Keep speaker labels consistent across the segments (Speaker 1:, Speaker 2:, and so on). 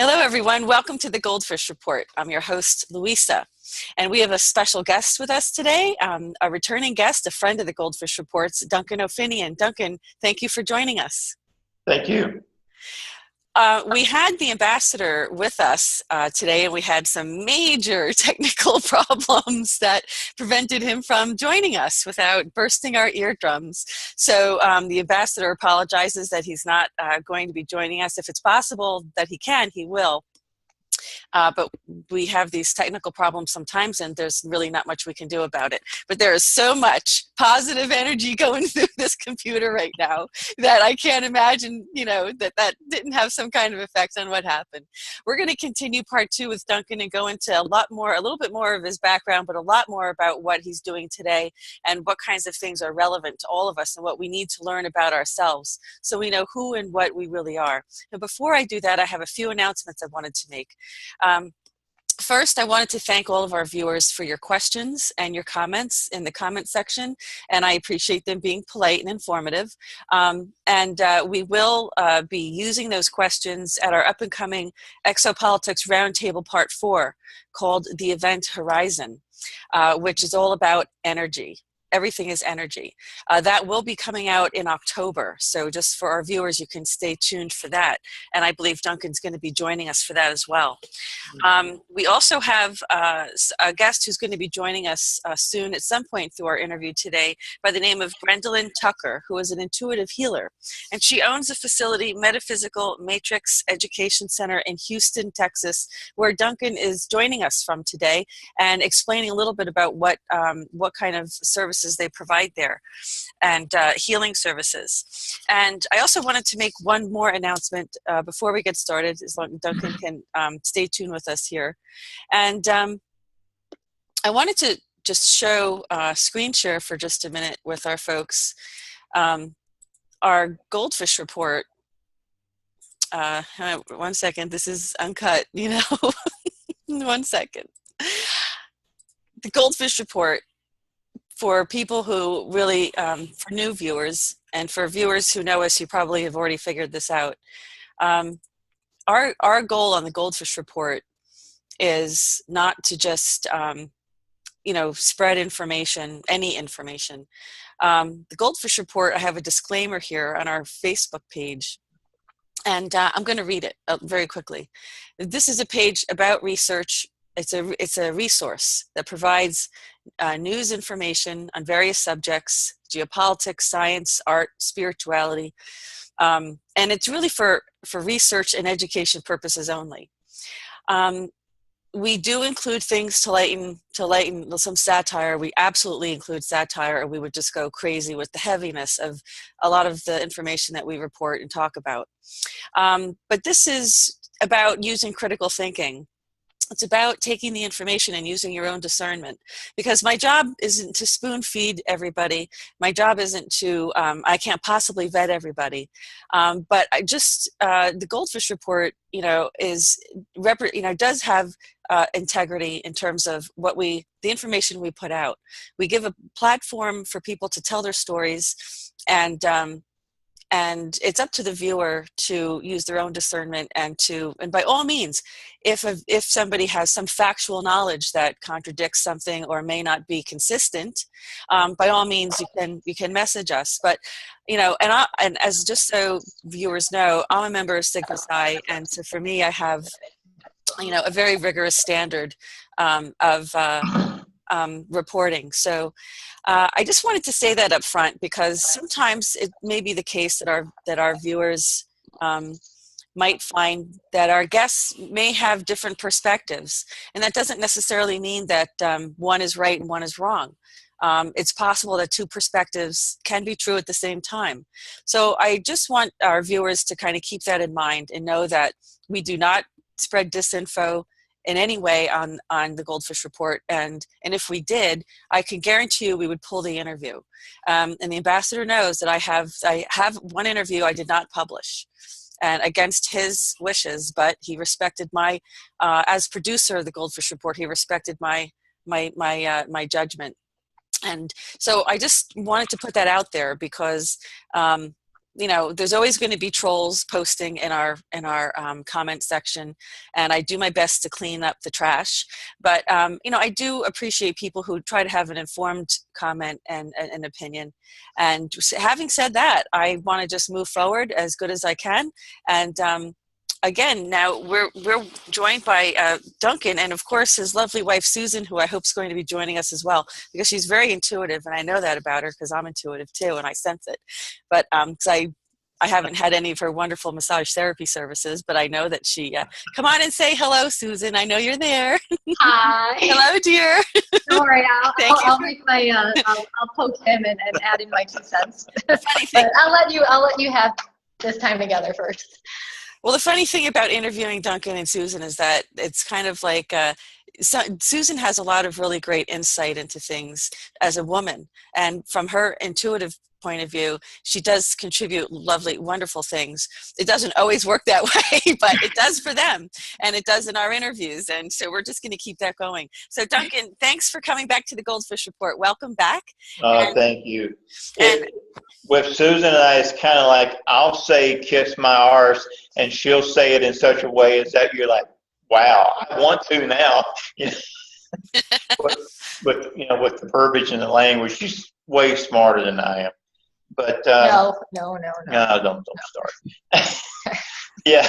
Speaker 1: Hello, everyone. Welcome to the GoldFish Report. I'm your host, Louisa, and we have a special guest with us today, a returning guest, a friend of the GoldFish Reports, Duncan O'Finian. Duncan, thank you for joining us.
Speaker 2: Thank you.
Speaker 1: We had the ambassador with us today, and we had some major technical problems that prevented him from joining us without bursting our eardrums. So the ambassador apologizes that he's not going to be joining us. If it's possible that he can, he will. But we have these technical problems sometimes, and there's really not much we can do about it. But there is so much positive energy going through this computer right now that I can't imagine, that didn't have some kind of effect on what happened. We're going to continue part 2 with Duncan and go into a little bit more of his background, but a lot more about what he's doing today and what kinds of things are relevant to all of us and what we need to learn about ourselves so we know who and what we really are. Now, before I do that, I have a few announcements I wanted to make. First, I wanted to thank all of our viewers for your questions and your comments in the comment section, and I appreciate them being polite and informative. We will be using those questions at our up-and-coming Exopolitics Roundtable Part 4 called The Event Horizon, which is all about energy. Everything is energy. That will be coming out in October. So just for our viewers, you can stay tuned for that. And I believe Duncan's going to be joining us for that as well. We also have a guest who's going to be joining us soon at some point through our interview today by the name of Gwendolyn Tucker, who is an intuitive healer. And she owns a facility, Metaphysical Matrix Education Center in Houston, Texas, where Duncan is joining us from today and explaining a little bit about what kind of services they provide there and healing services. And I also wanted to make one more announcement before we get started, as long as Duncan can stay tuned with us here. And I wanted to just show screen share for just a minute with our folks our GoldFish report. One second, this is uncut, One second. The GoldFish report, for people who really, for new viewers, and for viewers who know us, you probably have already figured this out. Our goal on the GoldFish report is not to just, spread information, any information. The GoldFish report, I have a disclaimer here on our Facebook page, and I'm going to read it very quickly. This is a page about research. It's a resource that provides news information on various subjects: geopolitics, science, art, spirituality, and it's really for research and education purposes only. We do include things to lighten some satire. We absolutely include satire, or we would just go crazy with the heaviness of a lot of the information that we report and talk about. But this is about using critical thinking. It's about taking the information and using your own discernment, because my job isn't to spoon feed everybody. My job isn't to, I can't possibly vet everybody. But the GoldFish report, does have integrity in terms of the information we put out. We give a platform for people to tell their stories, and it's up to the viewer to use their own discernment and by all means, if somebody has some factual knowledge that contradicts something or may not be consistent, by all means you can message us. But and as just so viewers know, I'm a member of Sigma Psi, and so for me, I have a very rigorous standard of reporting. So I just wanted to say that up front, because sometimes it may be the case that our viewers might find that our guests may have different perspectives, and that doesn't necessarily mean that one is right and one is wrong. It's possible that two perspectives can be true at the same time. So I just want our viewers to kind of keep that in mind and know that we do not spread disinfo in any way on the GoldFish report, and if we did, I can guarantee you we would pull the interview. And the ambassador knows that I have one interview I did not publish, and against his wishes, but he respected my as producer of the GoldFish report, he respected my judgment. And so I just wanted to put that out there, because you know, there's always going to be trolls posting in our comment section, and I do my best to clean up the trash. But you know, I do appreciate people who try to have an informed comment and an opinion. And having said that, I want to just move forward as good as I can. And again, now we're joined by Duncan, and of course his lovely wife Susan, who I hope is going to be joining us as well, because she's very intuitive, and I know that about her because I'm intuitive too, and I sense it. But because I haven't had any of her wonderful massage therapy services, but I know that she. Come on and say hello, Susan. I know you're there.
Speaker 2: Hi.
Speaker 1: Hello, dear.
Speaker 2: Don't worry, I'll
Speaker 1: you.
Speaker 2: make my I'll poke him and add in my 2 cents.
Speaker 1: Funny thing.
Speaker 2: But I'll let you have this time together first.
Speaker 1: Well, the funny thing about interviewing Duncan and Susan is that it's kind of like Susan has a lot of really great insight into things as a woman. And from her intuitive point of view, she does contribute lovely, wonderful things. It doesn't always work that way, but it does for them. And it does in our interviews. And so we're just going to keep that going. So Duncan, thanks for coming back to the GoldFish Report. Welcome back.
Speaker 3: Thank you. With Susan and I, it's kind of like I'll say kiss my arse and she'll say it in such a way as that you're like, wow, I want to now. But you know, with the verbiage and the language, she's way smarter than I am. But
Speaker 2: No,
Speaker 3: don't start. Yeah.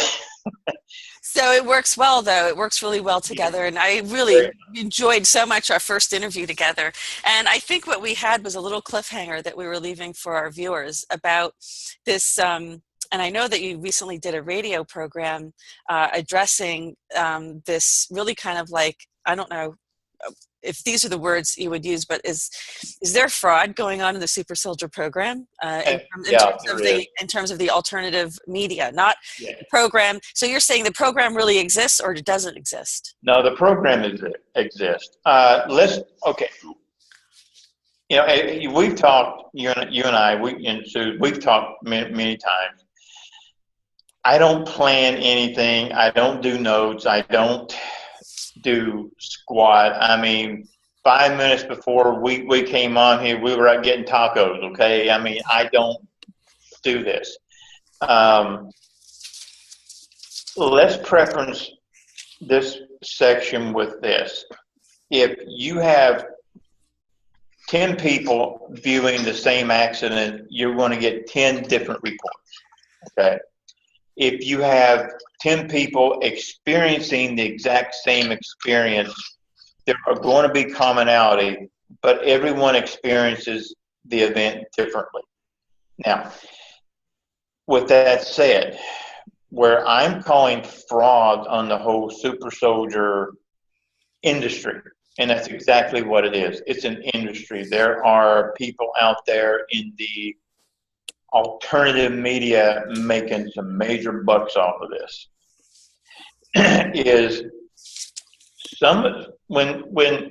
Speaker 1: So it works well, though. It works really well together. And I really enjoyed so much our first interview together. And I think what we had was a little cliffhanger that we were leaving for our viewers about this. And I know that you recently did a radio program addressing this really kind of like, I don't know if these are the words you would use, but is there fraud going on in the Super Soldier program in terms of the alternative media, not the program? So you're saying the program really exists or it doesn't exist?
Speaker 3: No, the program exists. Okay. You know, we've talked, you and I, we've talked many times. I don't plan anything. I don't do notes. I don't do squat. I mean, 5 minutes before we came on here, we were out getting tacos. Okay. I mean, I don't do this. Let's preference this section with this. If you have 10 people viewing the same accident, you're going to get 10 different reports. Okay. If you have 10 people experiencing the exact same experience, there are going to be commonality, but everyone experiences the event differently. Now, with that said, where I'm calling fraud on the whole super soldier industry, and that's exactly what it is. It's an industry. There are people out there in the alternative media making some major bucks off of this. Is some when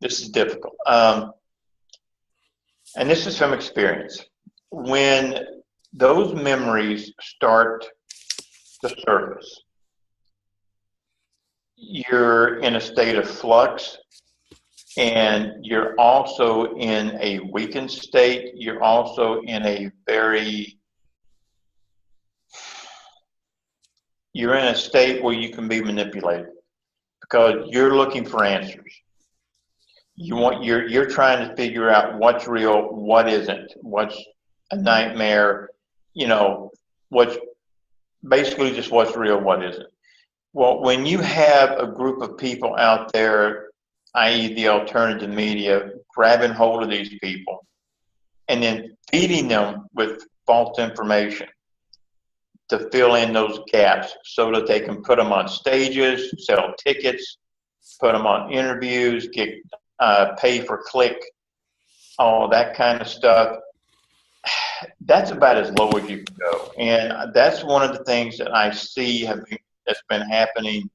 Speaker 3: this is difficult, and this is from experience. When those memories start to surface, you're in a state of flux. And you're also in a weakened state. You're also in a state where you can be manipulated because you're looking for answers. You're trying to figure out what's real, what isn't, what's a nightmare, you know, what's basically just what's real, what isn't. Well, when you have a group of people out there, i.e. the alternative media, grabbing hold of these people and then feeding them with false information to fill in those gaps so that they can put them on stages, sell tickets, put them on interviews, get pay for click, all that kind of stuff. That's about as low as you can go. And that's one of the things that I see that's been happening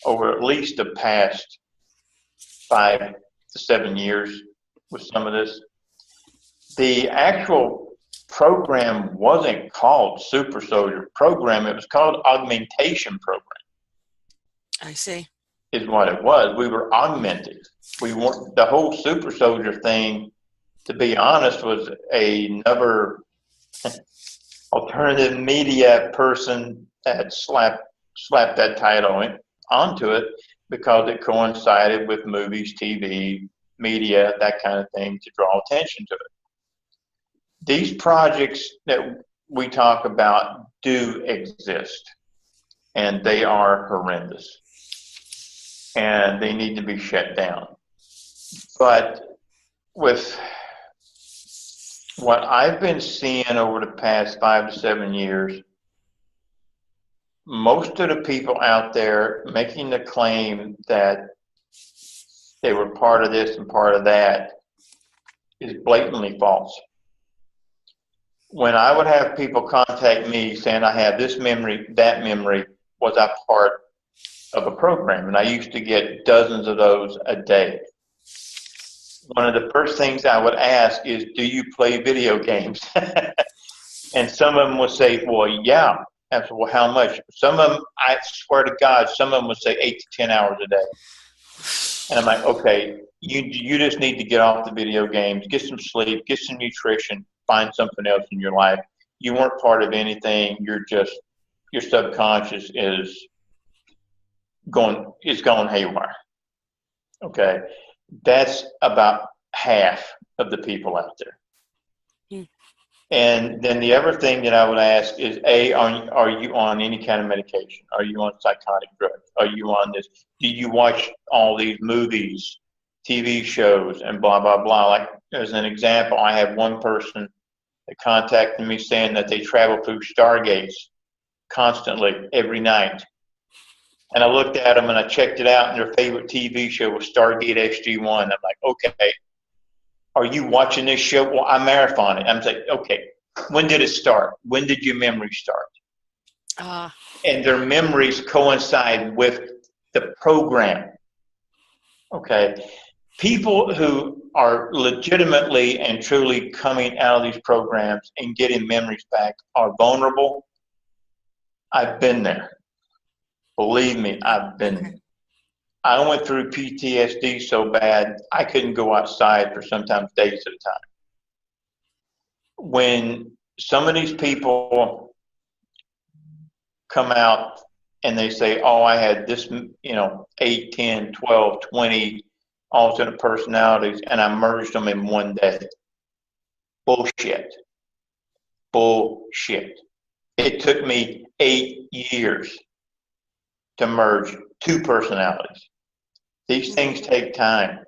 Speaker 3: over at least the past 5 to 7 years with some of this. The actual program wasn't called Super Soldier Program. It was called Augmentation Program.
Speaker 1: I see.
Speaker 3: Is what it was. We were augmented. We weren't, the whole Super Soldier thing, to be honest, was another alternative media person that slapped that title onto it because it coincided with movies, TV, media, that kind of thing to draw attention to it. These projects that we talk about do exist, and they are horrendous, and they need to be shut down. But with what I've been seeing over the past 5 to 7 years, most of the people out there making the claim that they were part of this and part of that is blatantly false. When I would have people contact me saying I have this memory, that memory, was I part of a program? And I used to get dozens of those a day. One of the first things I would ask is, do you play video games? And some of them would say, well, yeah. I said, well, how much? Some of them, I swear to God, some of them would say 8 to 10 hours a day. And I'm like, okay, you just need to get off the video games, get some sleep, get some nutrition, find something else in your life. You weren't part of anything. You're just, your subconscious is going haywire. Okay. That's about half of the people out there. And then the other thing that I would ask is, are you on any kind of medication? Are you on psychotic drugs? Are you on this? Do you watch all these movies, TV shows, and blah, blah, blah? Like, as an example, I have one person that contacted me saying that they travel through stargates constantly every night. And I looked at them and I checked it out, and their favorite TV show was Stargate SG-1. I'm like, okay. Are you watching this show? Well, I marathon it. I'm like, okay, when did it start? When did your memory start? And their memories coincide with the program. Okay. People who are legitimately and truly coming out of these programs and getting memories back are vulnerable. I've been there. Believe me, I've been there. I went through PTSD so bad, I couldn't go outside for sometimes days at a time. When some of these people come out and they say, oh, I had this, 8, 10, 12, 20 alternate personalities, and I merged them in one day. Bullshit. Bullshit. It took me 8 years to merge 2 personalities. These things take time.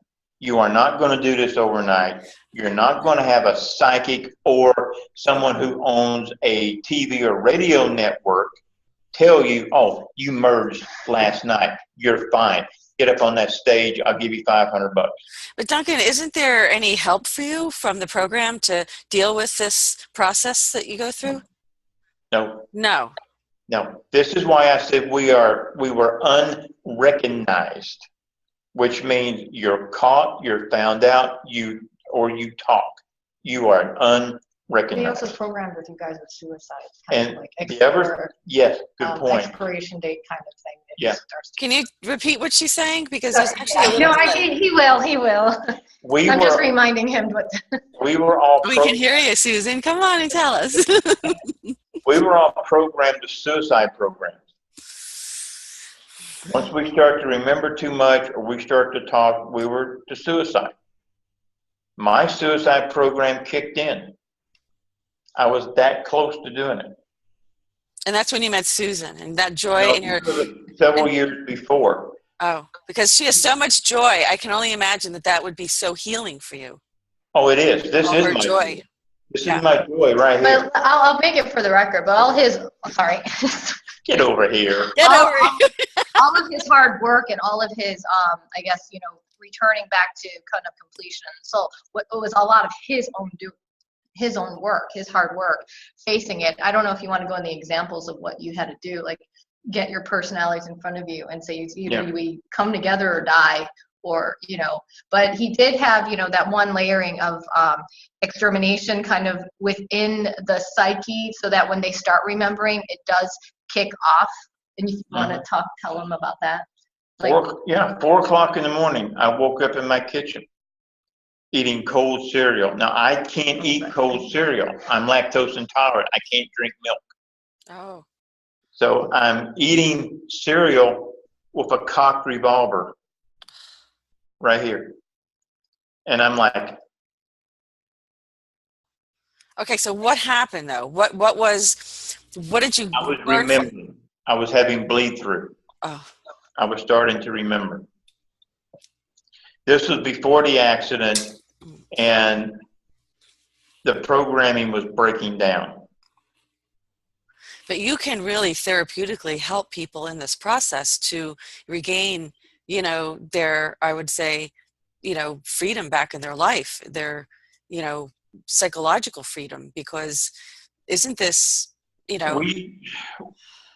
Speaker 3: You are not going to do this overnight. You're not going to have a psychic or someone who owns a TV or radio network tell you, oh, you merged last night. You're fine. Get up on that stage. I'll give you $500.
Speaker 1: But Duncan, isn't there any help for you from the program to deal with this process that you go through?
Speaker 3: No.
Speaker 1: No.
Speaker 3: No. This is why I said we were unrecognized, which means you're caught, you're found out, you talk. You are unrecognized.
Speaker 2: They also programmed with you guys with suicide.
Speaker 3: And the other, yes, good point.
Speaker 2: Expiration date kind of thing.
Speaker 3: Yeah.
Speaker 1: Can you repeat what she's saying? Because there's actually
Speaker 2: no, he will. I'm just reminding him.
Speaker 3: We were all.
Speaker 1: We can hear you, Susan. Come on and tell us.
Speaker 3: We were all programmed to suicide programs. Once we start to remember too much or we start to talk, we were to suicide. My suicide program kicked in. I was that close to doing it.
Speaker 1: And that's when you met Susan, and that joy in her.
Speaker 3: Several years before.
Speaker 1: Oh, because she has so much joy. I can only imagine that would be so healing for you.
Speaker 3: Oh, it is. This is my
Speaker 1: joy.
Speaker 3: This is my joy right here.
Speaker 2: But I'll make it for the record. But all his, sorry.
Speaker 3: Get over here.
Speaker 1: Get over here.
Speaker 2: All of his hard work and all of his, I guess, returning back to kind of completion. So it was a lot of his own work, his hard work, facing it. I don't know if you want to go in the examples of what you had to do, like get your personalities in front of you and say either we come together or die, or but he did have that one layering of extermination kind of within the psyche, so that when they start remembering, it does kick off. And if you want to tell them about that.
Speaker 3: 4 o'clock in the morning, I woke up in my kitchen. eating cold cereal. Now, I can't eat cold cereal. I'm lactose intolerant. I can't drink milk.
Speaker 1: Oh.
Speaker 3: So I'm eating cereal with a cocked revolver right here. And I'm like,
Speaker 1: Okay, so what happened though? What did you
Speaker 3: I was
Speaker 1: learn from?
Speaker 3: remembering. I was having bleed through.
Speaker 1: Oh,
Speaker 3: I was starting to remember. This was before the accident, and the programming was breaking down.
Speaker 1: but you can really therapeutically help people in this process to regain, their, I would say, freedom back in their life, their, you know, psychological freedom, because isn't this, you know,
Speaker 3: We,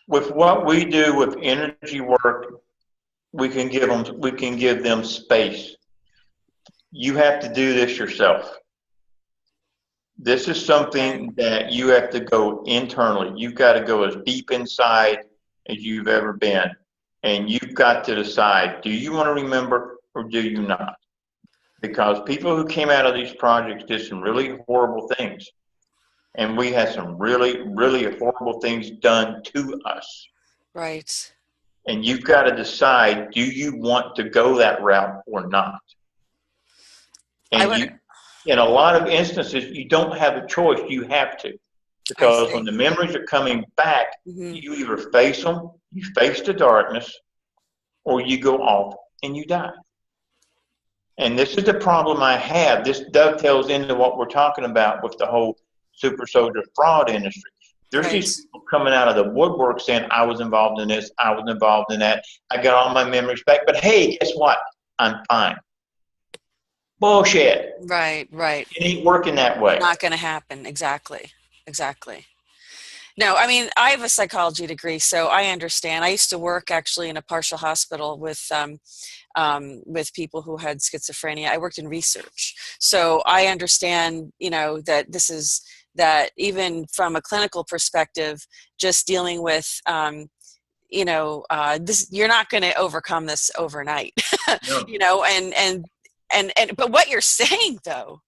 Speaker 3: with what we do with energy work, we can give them space. You have to do this yourself. This is
Speaker 1: right,
Speaker 3: something that you have to go internally. You've got to go as deep inside as you've ever been. And you've got to decide, do you want to remember or do you not? Because people who came out of these projects did some really horrible things. And we had some really, really horrible things done to us.
Speaker 1: right.
Speaker 3: And you've got to decide, do you want to go that route or not?
Speaker 1: I
Speaker 3: And
Speaker 1: would,
Speaker 3: in a lot of instances, you don't have a choice. You have to.
Speaker 1: I
Speaker 3: Because when
Speaker 1: see.
Speaker 3: the memories are coming back,
Speaker 1: Hmm.
Speaker 3: you either face them, you face the darkness, or you go off and you die. And this is the problem I have. This dovetails into what we're talking about with the whole super soldier fraud industry. There's
Speaker 1: Right.
Speaker 3: these people coming out of the woodwork saying, I was involved in this, I was involved in that, I got all my memories back, but hey, guess what? I'm fine. Bullshit.
Speaker 1: Right, right.
Speaker 3: It ain't working that way.
Speaker 1: Not going to happen. Exactly. Exactly. No, I mean, I have a psychology degree, so I understand. I used to work actually in a partial hospital with people who had schizophrenia. I worked in research, so I understand, that this is that even from a clinical perspective, just dealing with, this, you're not going to overcome this overnight,
Speaker 3: No.
Speaker 1: but what you're saying though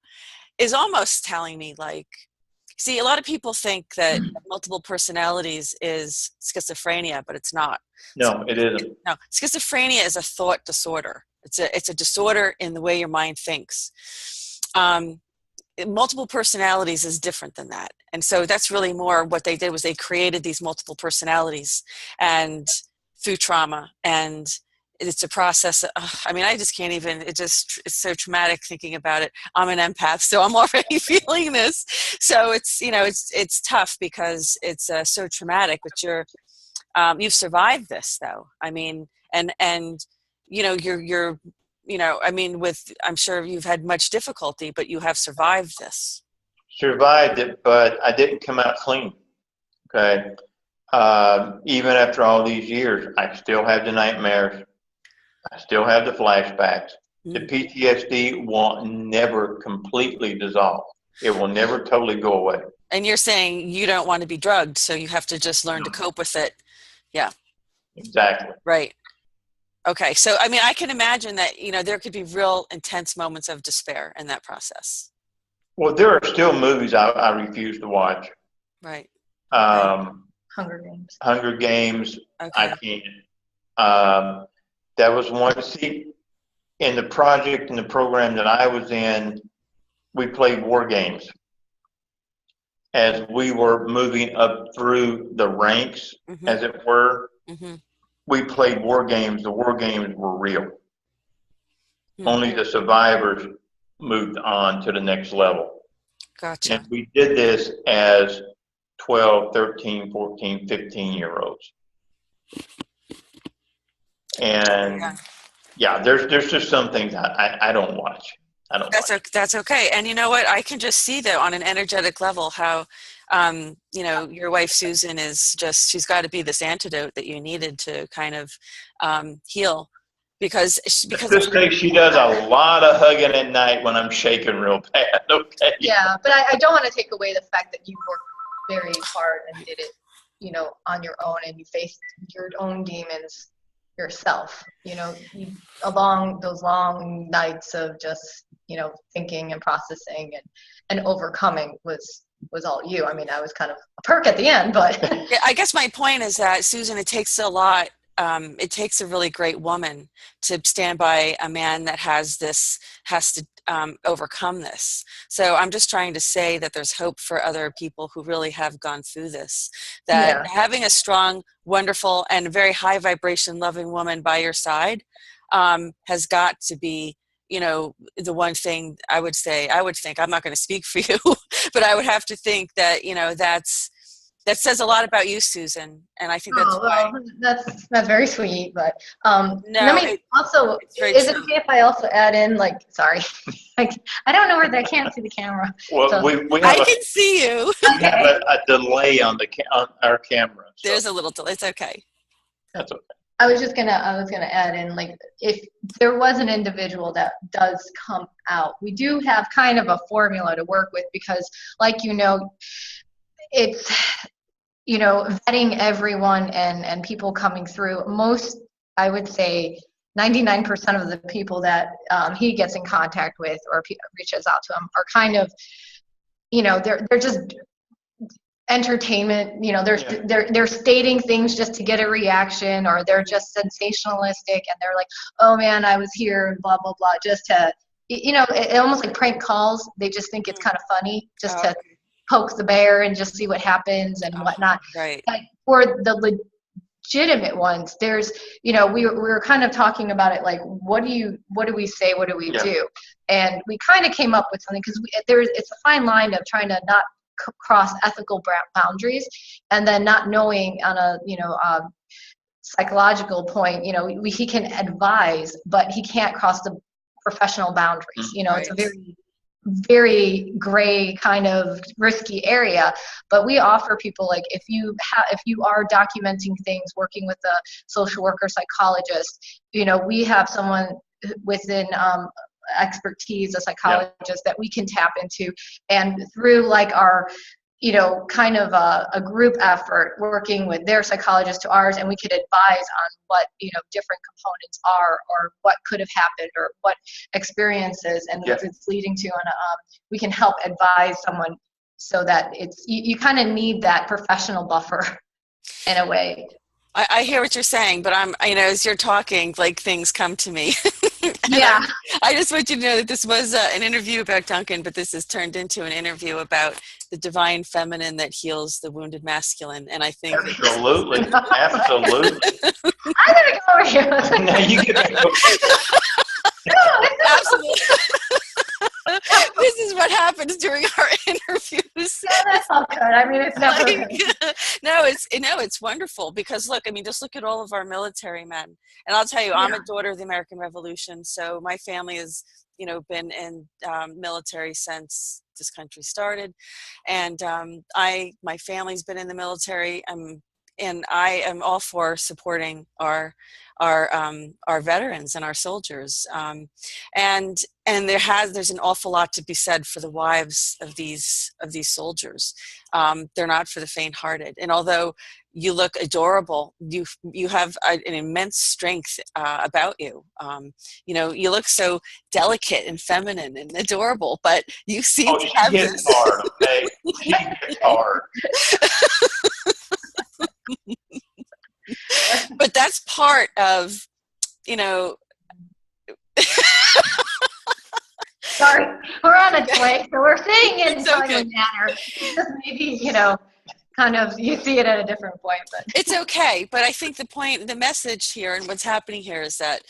Speaker 1: is almost telling me like, see, a lot of people think that multiple personalities is schizophrenia, but it's not.
Speaker 3: No, it isn't.
Speaker 1: No, schizophrenia is a thought disorder. It's a disorder in the way your mind thinks. Multiple personalities is different than that, and so that's really more what they did was they created these multiple personalities, and through trauma, and it's a process. I mean, I just can't even. It's so traumatic thinking about it. I'm an empath, so I'm already feeling this. So it's tough because it's so traumatic. But you've survived this, though. I mean, and you're I mean, I'm sure you've had much difficulty, but you have survived this.
Speaker 3: Survived it, but I didn't come out clean. Okay. Even after all these years, I still have the nightmares. I still have the flashbacks. The
Speaker 1: Mm.
Speaker 3: PTSD will never completely dissolve. It will never totally go away.
Speaker 1: And you're saying you don't want to be drugged, so you have to just learn to
Speaker 3: No.
Speaker 1: cope with it. Yeah,
Speaker 3: Exactly.
Speaker 1: right. Okay, so I mean, I can imagine that there could be real intense moments of despair in that process.
Speaker 3: Well, there are still movies I refuse to watch.
Speaker 1: Right. Okay.
Speaker 2: Hunger Games.
Speaker 3: Hunger Games, I
Speaker 1: Okay.
Speaker 3: can't. That was one. See, in the project, in the program that I was in, we played war games. As we were moving up through the ranks,
Speaker 1: Mm-hmm.
Speaker 3: as it were,
Speaker 1: Mm-hmm.
Speaker 3: we played war games. The war games were real.
Speaker 1: Hmm.
Speaker 3: Only the survivors moved on to the next level.
Speaker 1: Gotcha.
Speaker 3: And we did this as 12, 13, 14, 15-year-olds.
Speaker 1: Yeah.
Speaker 3: And yeah, there's just some things I don't watch. I don't watch.
Speaker 1: That's okay. And you know what? I can just see that on an energetic level how, your wife Susan she's got to be this antidote that you needed to kind of heal because
Speaker 3: Let's just say she does a lot of hugging at night when I'm shaking real bad. Okay.
Speaker 2: Yeah, but I don't want to take away the fact that you worked very hard and did it, on your own, and you faced your own demons yourself, along those long nights of just, thinking and processing and overcoming was all you. I mean, I was kind of a perk at the end, but
Speaker 1: Yeah, I guess my point is that, Susan, it takes a lot. It takes a really great woman to stand by a man that has to overcome this. So I'm just trying to say that there's hope for other people who really have gone through this, that
Speaker 2: yeah.
Speaker 1: having a strong, wonderful, and very high vibration, loving woman by your side has got to be, the one thing I would think, I'm not going to speak for you, but I would have to think that, that says a lot about you, Susan. And I think that's
Speaker 2: Oh,
Speaker 1: why.
Speaker 2: well, that's very sweet, but let
Speaker 1: No,
Speaker 2: me also,
Speaker 1: it's very
Speaker 2: is it
Speaker 1: true.
Speaker 2: okay if I also add in, like, sorry, like, I don't know where I can't see the camera.
Speaker 3: Well,
Speaker 2: So,
Speaker 3: we
Speaker 1: I
Speaker 3: have
Speaker 1: can see you.
Speaker 3: we have a delay on on our camera. So
Speaker 1: There's a little delay. It's okay.
Speaker 3: that's okay.
Speaker 2: I was gonna add in, like, if there was an individual that does come out, we do have kind of a formula to work with, because, like, it's, vetting everyone and people coming through. Most, I would say, 99% of the people that he gets in contact with or reaches out to him are kind of, they're just entertainment. They're stating things just to get a reaction, or they're just sensationalistic, and they're like, oh man, I was here and blah blah blah, just to, it almost like prank calls. They just think it's kind of funny, just to poke the bear and just see what happens and whatnot.
Speaker 1: Right.
Speaker 2: But for the legitimate ones, there's, we were kind of talking about it, like, what do we say, what do we do? And we kind of came up with something, because it's a fine line of trying to not cross ethical boundaries, and then not knowing on a, psychological point, he can advise, but he can't cross the professional boundaries.
Speaker 1: Right.
Speaker 2: It's a very, very gray kind of risky area. But we offer people, like, if you are documenting things, working with a social worker, psychologist, we have someone within expertise, a psychologist, that we can tap into, and through, like, our, kind of a group effort, working with their psychologist to ours, and we could advise on what, different components are, or what could have happened, or what experiences and what it's leading to, and we can help advise someone, so that it's, you kind of need that professional buffer in a way.
Speaker 1: I hear what you're saying, but I'm, as you're talking, like, things come to me.
Speaker 2: Yeah.
Speaker 1: I just want you to know that this was an interview about Duncan, but this has turned into an interview about the divine feminine that heals the wounded masculine. And I think
Speaker 3: Absolutely. Absolutely.
Speaker 2: I'm gonna go over here.
Speaker 3: Now you can go.
Speaker 1: Absolutely. This is what happens during our interviews.
Speaker 2: Yeah, that's all good. I mean, it's never good.
Speaker 1: No, it's wonderful, because look, just look at all of our military men. And I'll tell you, I'm a daughter of the American Revolution, so my family has, been in military since this country started, and my family's been in the military. And I am all for supporting our veterans and our soldiers, and there's an awful lot to be said for the wives of these soldiers. They're not for the faint-hearted, and although you look adorable, you have an immense strength about you. You look so delicate and feminine and adorable, but you seem to have this.
Speaker 3: Hard, okay? She hits hard.
Speaker 1: But that's part of,
Speaker 2: Sorry, we're on a delay, so we're saying it in
Speaker 1: It's
Speaker 2: a
Speaker 1: okay.
Speaker 2: timely manner. Just maybe, kind of, you see it at a different point, but
Speaker 1: It's okay. But I think the message here and what's happening here is that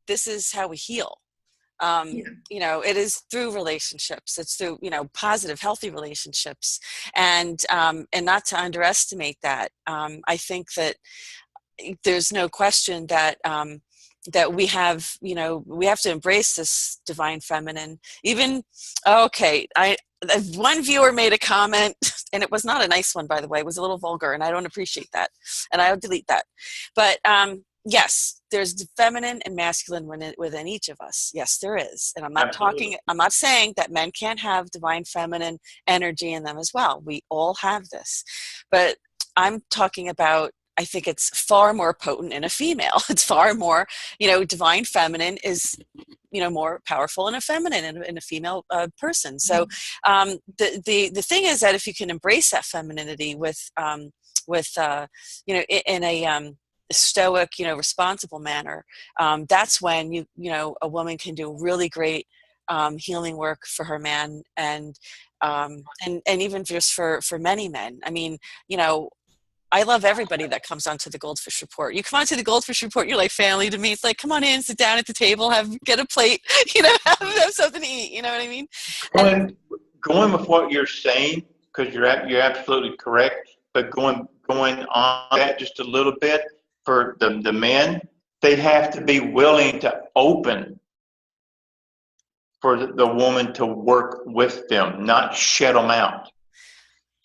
Speaker 1: this is how we heal. It is through relationships. It's through, positive, healthy relationships, and not to underestimate that. I think that there's no question that that we have to embrace this divine feminine. Even, one viewer made a comment, and it was not a nice one, by the way. It was a little vulgar, and I don't appreciate that, and I'll delete that. But yes, there's the feminine and masculine within each of us. Yes, there is. And I'm not saying that men can't have divine feminine energy in them as well. We all have this. But I'm talking about I think it's far more potent in a female. It's far more, divine feminine is, more powerful in a feminine, in a female person. So the thing is that if you can embrace that femininity in a stoic, responsible manner, that's when a woman can do really great healing work for her man, and even just for many men. I mean, I love everybody that comes onto the Goldfish Report. You come onto the Goldfish Report, you're like family to me. It's like, come on in, sit down at the table, get a plate, have something to eat. You know what I mean?
Speaker 3: Going with what you're saying, because you're absolutely correct. But going on that just a little bit, for the men, they have to be willing to open for the woman to work with them, not shut them out.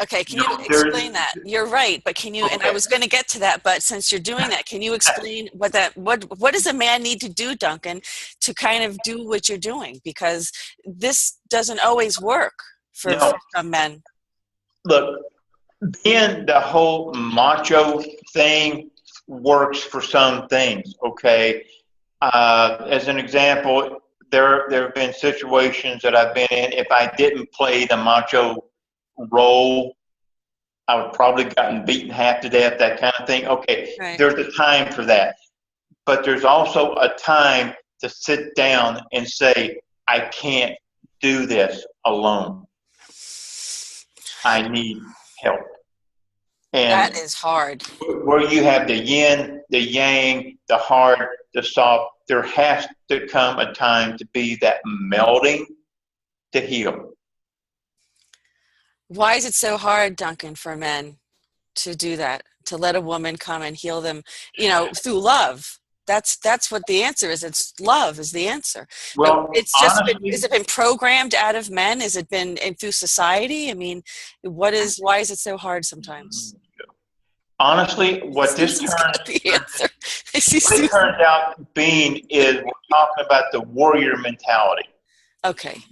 Speaker 1: Okay, can you explain that? You're right, but can you? Okay. And I was going to get to that, but since you're doing that, can you explain what does a man need to do, Duncan, to kind of do what you're doing? Because this doesn't always work for some men.
Speaker 3: Look, being the whole macho thing works for some things. Okay, as an example, there have been situations that I've been in. If I didn't play the macho role, I would probably gotten beaten half to death, that kind of thing. Okay, right. There's a time for that. But there's also a time to sit down and say, I can't do this alone. I need help. And
Speaker 1: that is hard.
Speaker 3: Where you have the yin, the yang, the hard, the soft, there has to come a time to be that melding to heal.
Speaker 1: Why is it so hard, Duncan, for men to do that, to let a woman come and heal them, through love? That's what the answer is. It's love is the answer.
Speaker 3: Well,
Speaker 1: it's just has it been programmed out of men? Has it been through society? I mean, why is it so hard sometimes?
Speaker 3: Honestly, what this turns out being is we're talking about the warrior mentality.
Speaker 1: Okay,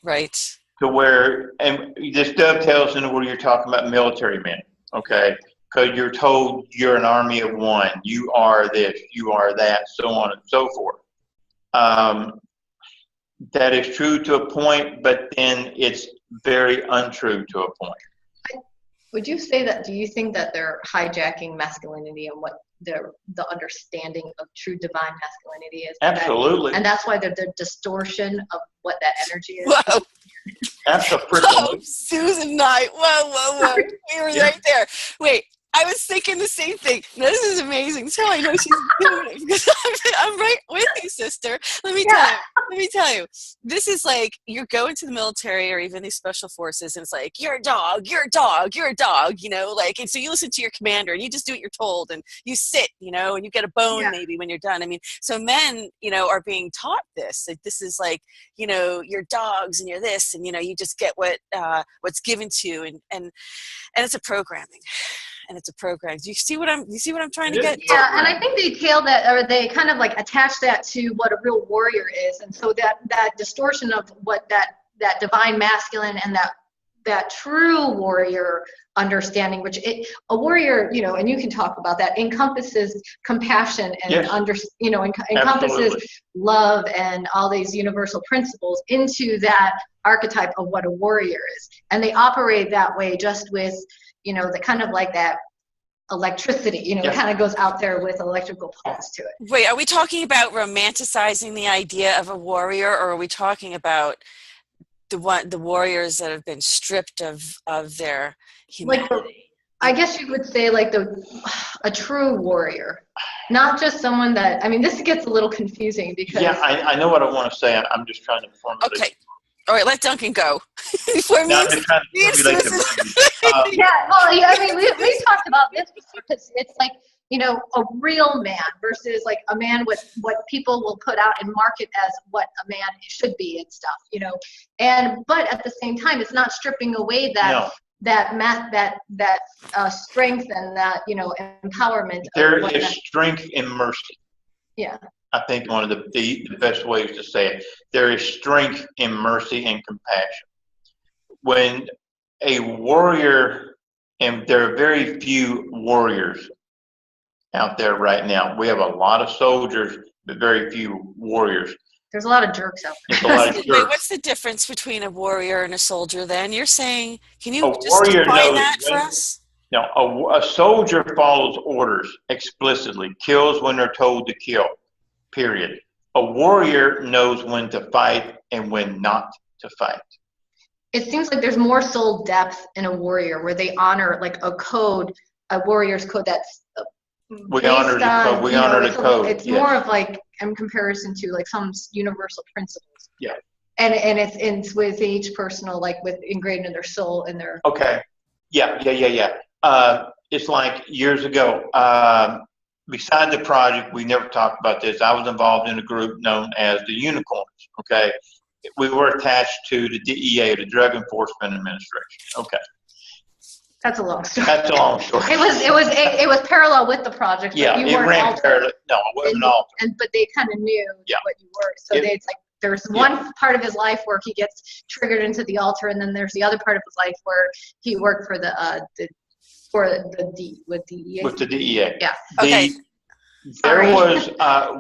Speaker 1: right.
Speaker 3: To where, and this dovetails into where you're talking about military men, okay? Because you're told you're an army of one, you are this, you are that, so on and so forth. That is true to a point, but then it's very untrue to a point.
Speaker 2: Would you say that, do you think that they're hijacking masculinity and what the understanding of true divine masculinity is?
Speaker 3: Absolutely.
Speaker 2: And that's why the distortion of what that energy is?
Speaker 1: Whoa.
Speaker 3: Absolutely.
Speaker 1: Oh, Susan and I. Whoa. We were right there. Wait, I was thinking the same thing. Now, this is amazing. That's how I know she's doing it, because I'm right with you, sister. Let me tell you. This is like, you go into the military or even these special forces, and it's like, you're a dog, and so you listen to your commander and you just do what you're told, and you sit, and you get a bone maybe when you're done. I mean, so men, are being taught this. Like, this is like, you're dogs and you're this, and you just get what's given to you, and it's a programming. And it's a program. Do you see what I'm trying to get?
Speaker 2: Yeah, and I think they tail that, or they kind of like attach that to what a real warrior is, and so that distortion of what that divine masculine and that true warrior understanding, which a warrior, and you can talk about that, encompasses compassion and encompasses
Speaker 3: Absolutely.
Speaker 2: Love and all these universal principles into that archetype of what a warrior is, and they operate that way just with the kind of like that electricity, it kind of goes out there with electrical pulse to it.
Speaker 1: Wait, are we talking about romanticizing the idea of a warrior, or are we talking about the warriors that have been stripped of their humanity?
Speaker 2: I guess you would say like a true warrior, not just someone that, I mean, this gets a little confusing because.
Speaker 3: Yeah, I know what I want to say. I'm just trying to formulate.
Speaker 1: Okay. All right, let Duncan go. Before me,
Speaker 3: I'm just trying to formulate
Speaker 2: I mean, we talked about this because it's like, a real man versus like a man with what people will put out and market as what a man should be and stuff, but at the same time, it's not stripping away that strength and that, empowerment.
Speaker 3: There is strength in mercy.
Speaker 2: Yeah.
Speaker 3: I think one of the best ways to say it. There is strength in mercy and compassion. When a warrior, and there are very few warriors out there right now. We have a lot of soldiers, but very few warriors.
Speaker 2: There's a lot of jerks out there.
Speaker 3: There's a lot of
Speaker 1: Wait,
Speaker 3: jerks.
Speaker 1: what's the difference between a warrior and a soldier then? You're saying, can you
Speaker 3: A
Speaker 1: just
Speaker 3: warrior
Speaker 1: define
Speaker 3: knows
Speaker 1: that for
Speaker 3: when,
Speaker 1: us?
Speaker 3: no, a soldier follows orders explicitly, kills when they're told to kill, period. A warrior knows when to fight and when not to fight.
Speaker 2: It seems like there's more soul depth in a warrior where they honor like a code, a warrior's code that's
Speaker 3: We honor the code. We honor the code.
Speaker 2: It's more of like in comparison to like some universal principles.
Speaker 3: Yeah.
Speaker 2: And it's with each personal, like with ingrained in their soul and their.
Speaker 3: Okay. Yeah. It's like years ago, beside the project, we never talked about this. I was involved in a group known as the Unicorns. Okay. We were attached to the DEA, the Drug Enforcement Administration. Okay.
Speaker 2: That's a long story.
Speaker 3: That's a long story.
Speaker 2: It was parallel with the project. But
Speaker 3: Yeah,
Speaker 2: you
Speaker 3: it
Speaker 2: weren't
Speaker 3: ran
Speaker 2: altered.
Speaker 3: parallel. No, it wasn't altered.
Speaker 2: But they kind of knew what you were. So it's like there's one part of his life where he gets triggered into the altar, and then there's the other part of his life where he worked for the DEA.
Speaker 3: With the DEA.
Speaker 2: Yeah.
Speaker 1: Okay.
Speaker 3: There was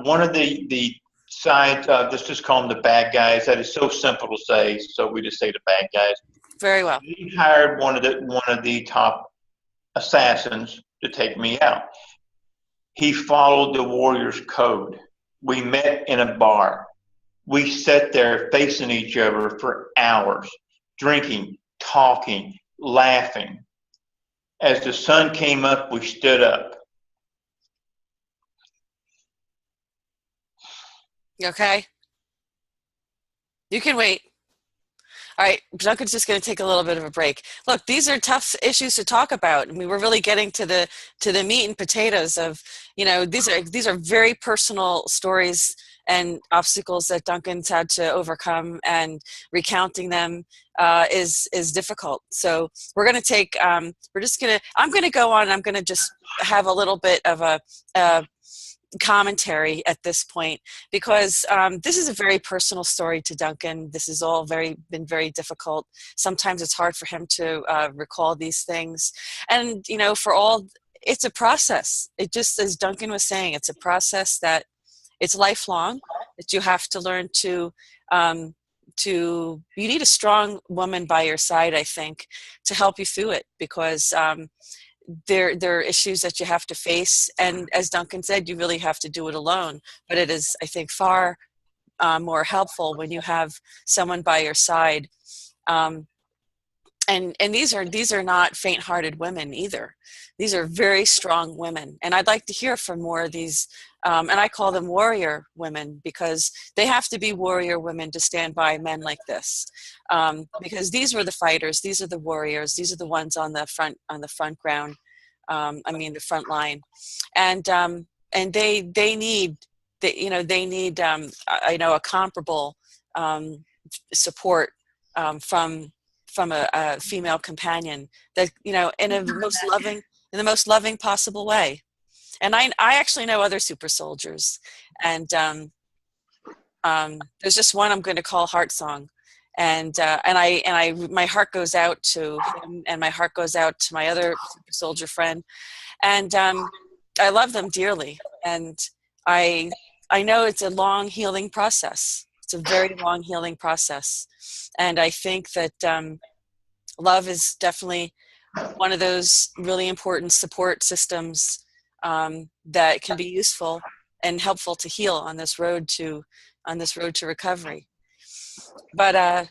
Speaker 3: one of the sides, let's just call them the bad guys. That is so simple to say, so we just say the bad guys.
Speaker 1: Very well.
Speaker 3: He hired one of the top assassins to take me out. He followed the Warriors code. We met in a bar. We sat there facing each other for hours, drinking, talking, laughing. As the sun came up, we stood up.
Speaker 1: Okay. You can wait. All right, Duncan's just going to take a little bit of a break. Look, these are tough issues to talk about. I mean, we're really getting to the meat and potatoes of, these are very personal stories and obstacles that Duncan's had to overcome, and recounting them is difficult. So we're going to take, I'm going to go on, and I'm going to just have a little bit of a commentary at this point, because this is a very personal story to Duncan. This has all been very difficult. Sometimes it's hard for him to recall these things, and it's a process. It just, as Duncan was saying, it's a process that it's lifelong, that you have to learn to you need a strong woman by your side, I think, to help you through it, because there are issues that you have to face, and as Duncan said, you really have to do it alone. But it is, I think, far more helpful when you have someone by your side. And these are not faint-hearted women either. These are very strong women, and I'd like to hear from more of these. And I call them warrior women, because they have to be warrior women to stand by men like this. Because these were the fighters, these are the warriors, these are the ones on the front ground. The front line, and they need a comparable support from a female companion, that in the most loving possible way. And I actually know other super soldiers, and there's just one I'm going to call Heart Song, and my heart goes out to him, and my heart goes out to my other super soldier friend, and I love them dearly, and I know it's a long healing process. It's a very long healing process, and I think that love is definitely one of those really important support systems that can be useful and helpful to heal on this road to recovery. But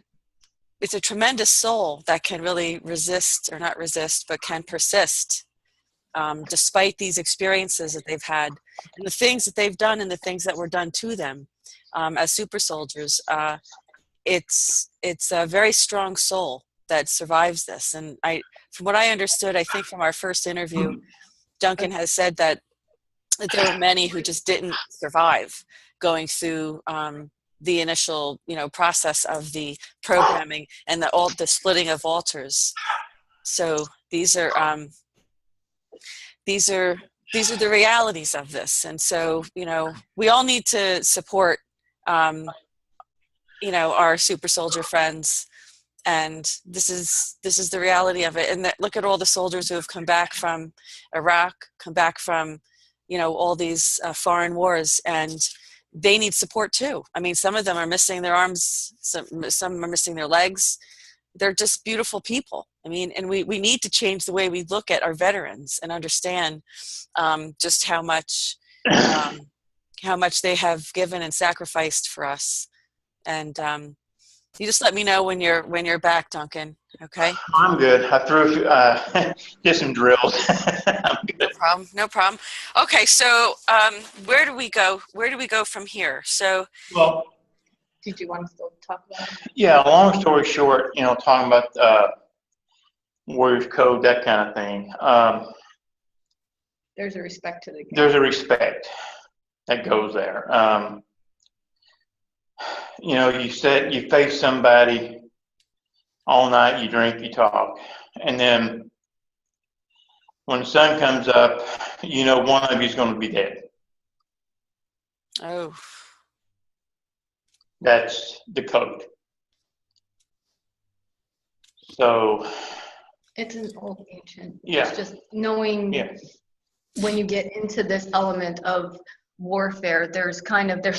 Speaker 1: it's a tremendous soul that can really but can persist despite these experiences that they've had, and the things that they've done, and the things that were done to them as super soldiers. It's a very strong soul that survives this. And from what I understood, I think from our first interview, Duncan has said that there were many who just didn't survive going through the initial, process of the programming and the splitting of altars. So these are the realities of this, and so we all need to support our super soldier friends. And this is the reality of it. And look at all the soldiers who have come back from Iraq, come back from all these foreign wars, and they need support too. I mean, some of them are missing their arms, some are missing their legs. They're just beautiful people. I mean, and we need to change the way we look at our veterans and understand just how much they have given and sacrificed for us. And you just let me know when you're back, Duncan. Okay.
Speaker 3: I'm good. I threw did some drills. I'm good.
Speaker 1: No problem. Okay, so where do we go? Where do we go from here? So,
Speaker 3: Well,
Speaker 2: Did you want to still talk about it?
Speaker 3: yeah. Long story short, talking about Warriors Code, that kind of thing.
Speaker 2: There's a respect to the game.
Speaker 3: There's a respect that goes there. You face somebody all night, you drink, you talk, and then when the sun comes up, one of you's going to be dead.
Speaker 1: oh,
Speaker 3: That's the code. So
Speaker 2: It's an old ancient.
Speaker 3: Yeah.
Speaker 2: It's just knowing when you get into this element of warfare, there's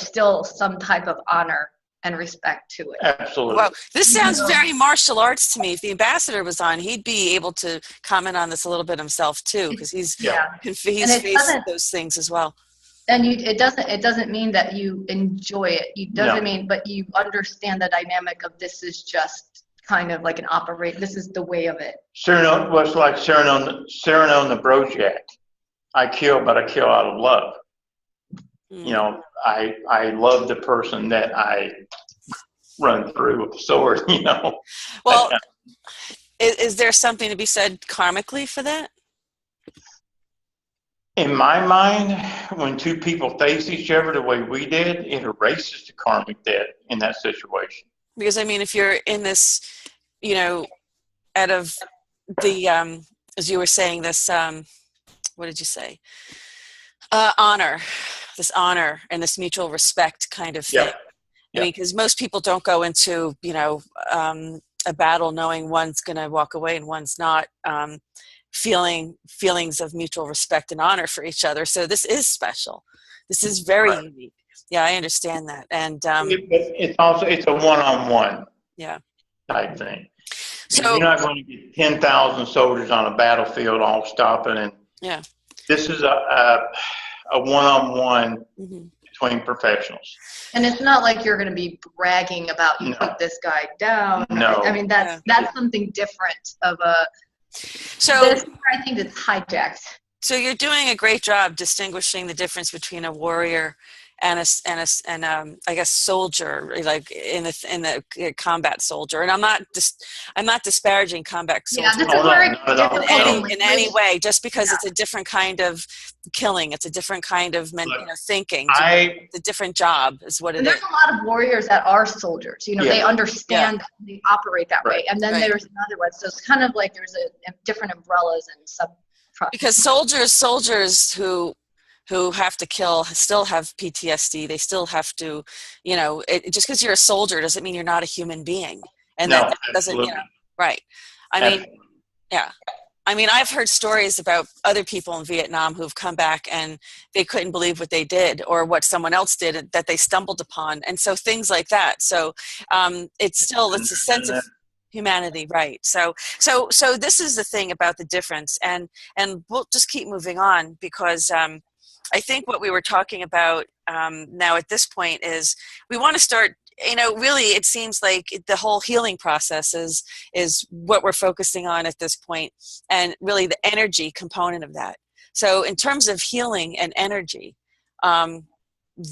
Speaker 2: still some type of honor and respect to it.
Speaker 3: absolutely.
Speaker 1: well, this sounds very martial arts to me. If the ambassador was on, he'd be able to comment on this a little bit himself too, because he's faced those things as well.
Speaker 2: And it doesn't mean that you enjoy it. It doesn't mean, but you understand the dynamic of this is just kind of like this is the way of it.
Speaker 3: Cyrano was like Cyrano the Brojack. I kill, but I kill out of love. I love the person that I run through with a sword,
Speaker 1: Well, is there something to be said karmically for that?
Speaker 3: In my mind, when two people face each other the way we did, it erases the karmic debt in that situation.
Speaker 1: Because I mean, if you're in this, out of the, as you were saying, this, what did you say? This honor and this mutual respect kind of thing.
Speaker 3: Yeah.
Speaker 1: I mean, because most people don't go into, a battle knowing one's going to walk away and one's not, feelings of mutual respect and honor for each other. So this is special. This is very unique. Yeah, I understand that. And
Speaker 3: it's a one-on-one type thing. So you're not going to get 10,000 soldiers on a battlefield all stopping. And this is a one-on-one between professionals.
Speaker 2: And it's not like you're going to be bragging about you put this guy down.
Speaker 3: No.
Speaker 2: I mean, that's something different of a.
Speaker 1: So
Speaker 2: I think it's hijacked.
Speaker 1: So you're doing a great job distinguishing the difference between a warrior and I guess soldier, like in the combat soldier. And I'm not disparaging combat soldiers in any way, just because it's a different kind of killing. It's a different kind of thinking. It's a different job is what it is.
Speaker 2: There's a lot of warriors that are soldiers. They understand that they operate that way. And then there's another one. So it's kind of like there's a different umbrellas and sub.
Speaker 1: Because soldiers who have to kill still have PTSD. They still have to, just because you're a soldier doesn't mean you're not a human being. And that doesn't, right. I mean, I mean, I've heard stories about other people in Vietnam who've come back and they couldn't believe what they did or what someone else did that they stumbled upon. And so things like that. So it's a sense of humanity, right? So this is the thing about the difference, and we'll just keep moving on because I think what we were talking about now at this point is we want to start. Really, it seems like the whole healing process is what we're focusing on at this point, and really the energy component of that. So, in terms of healing and energy,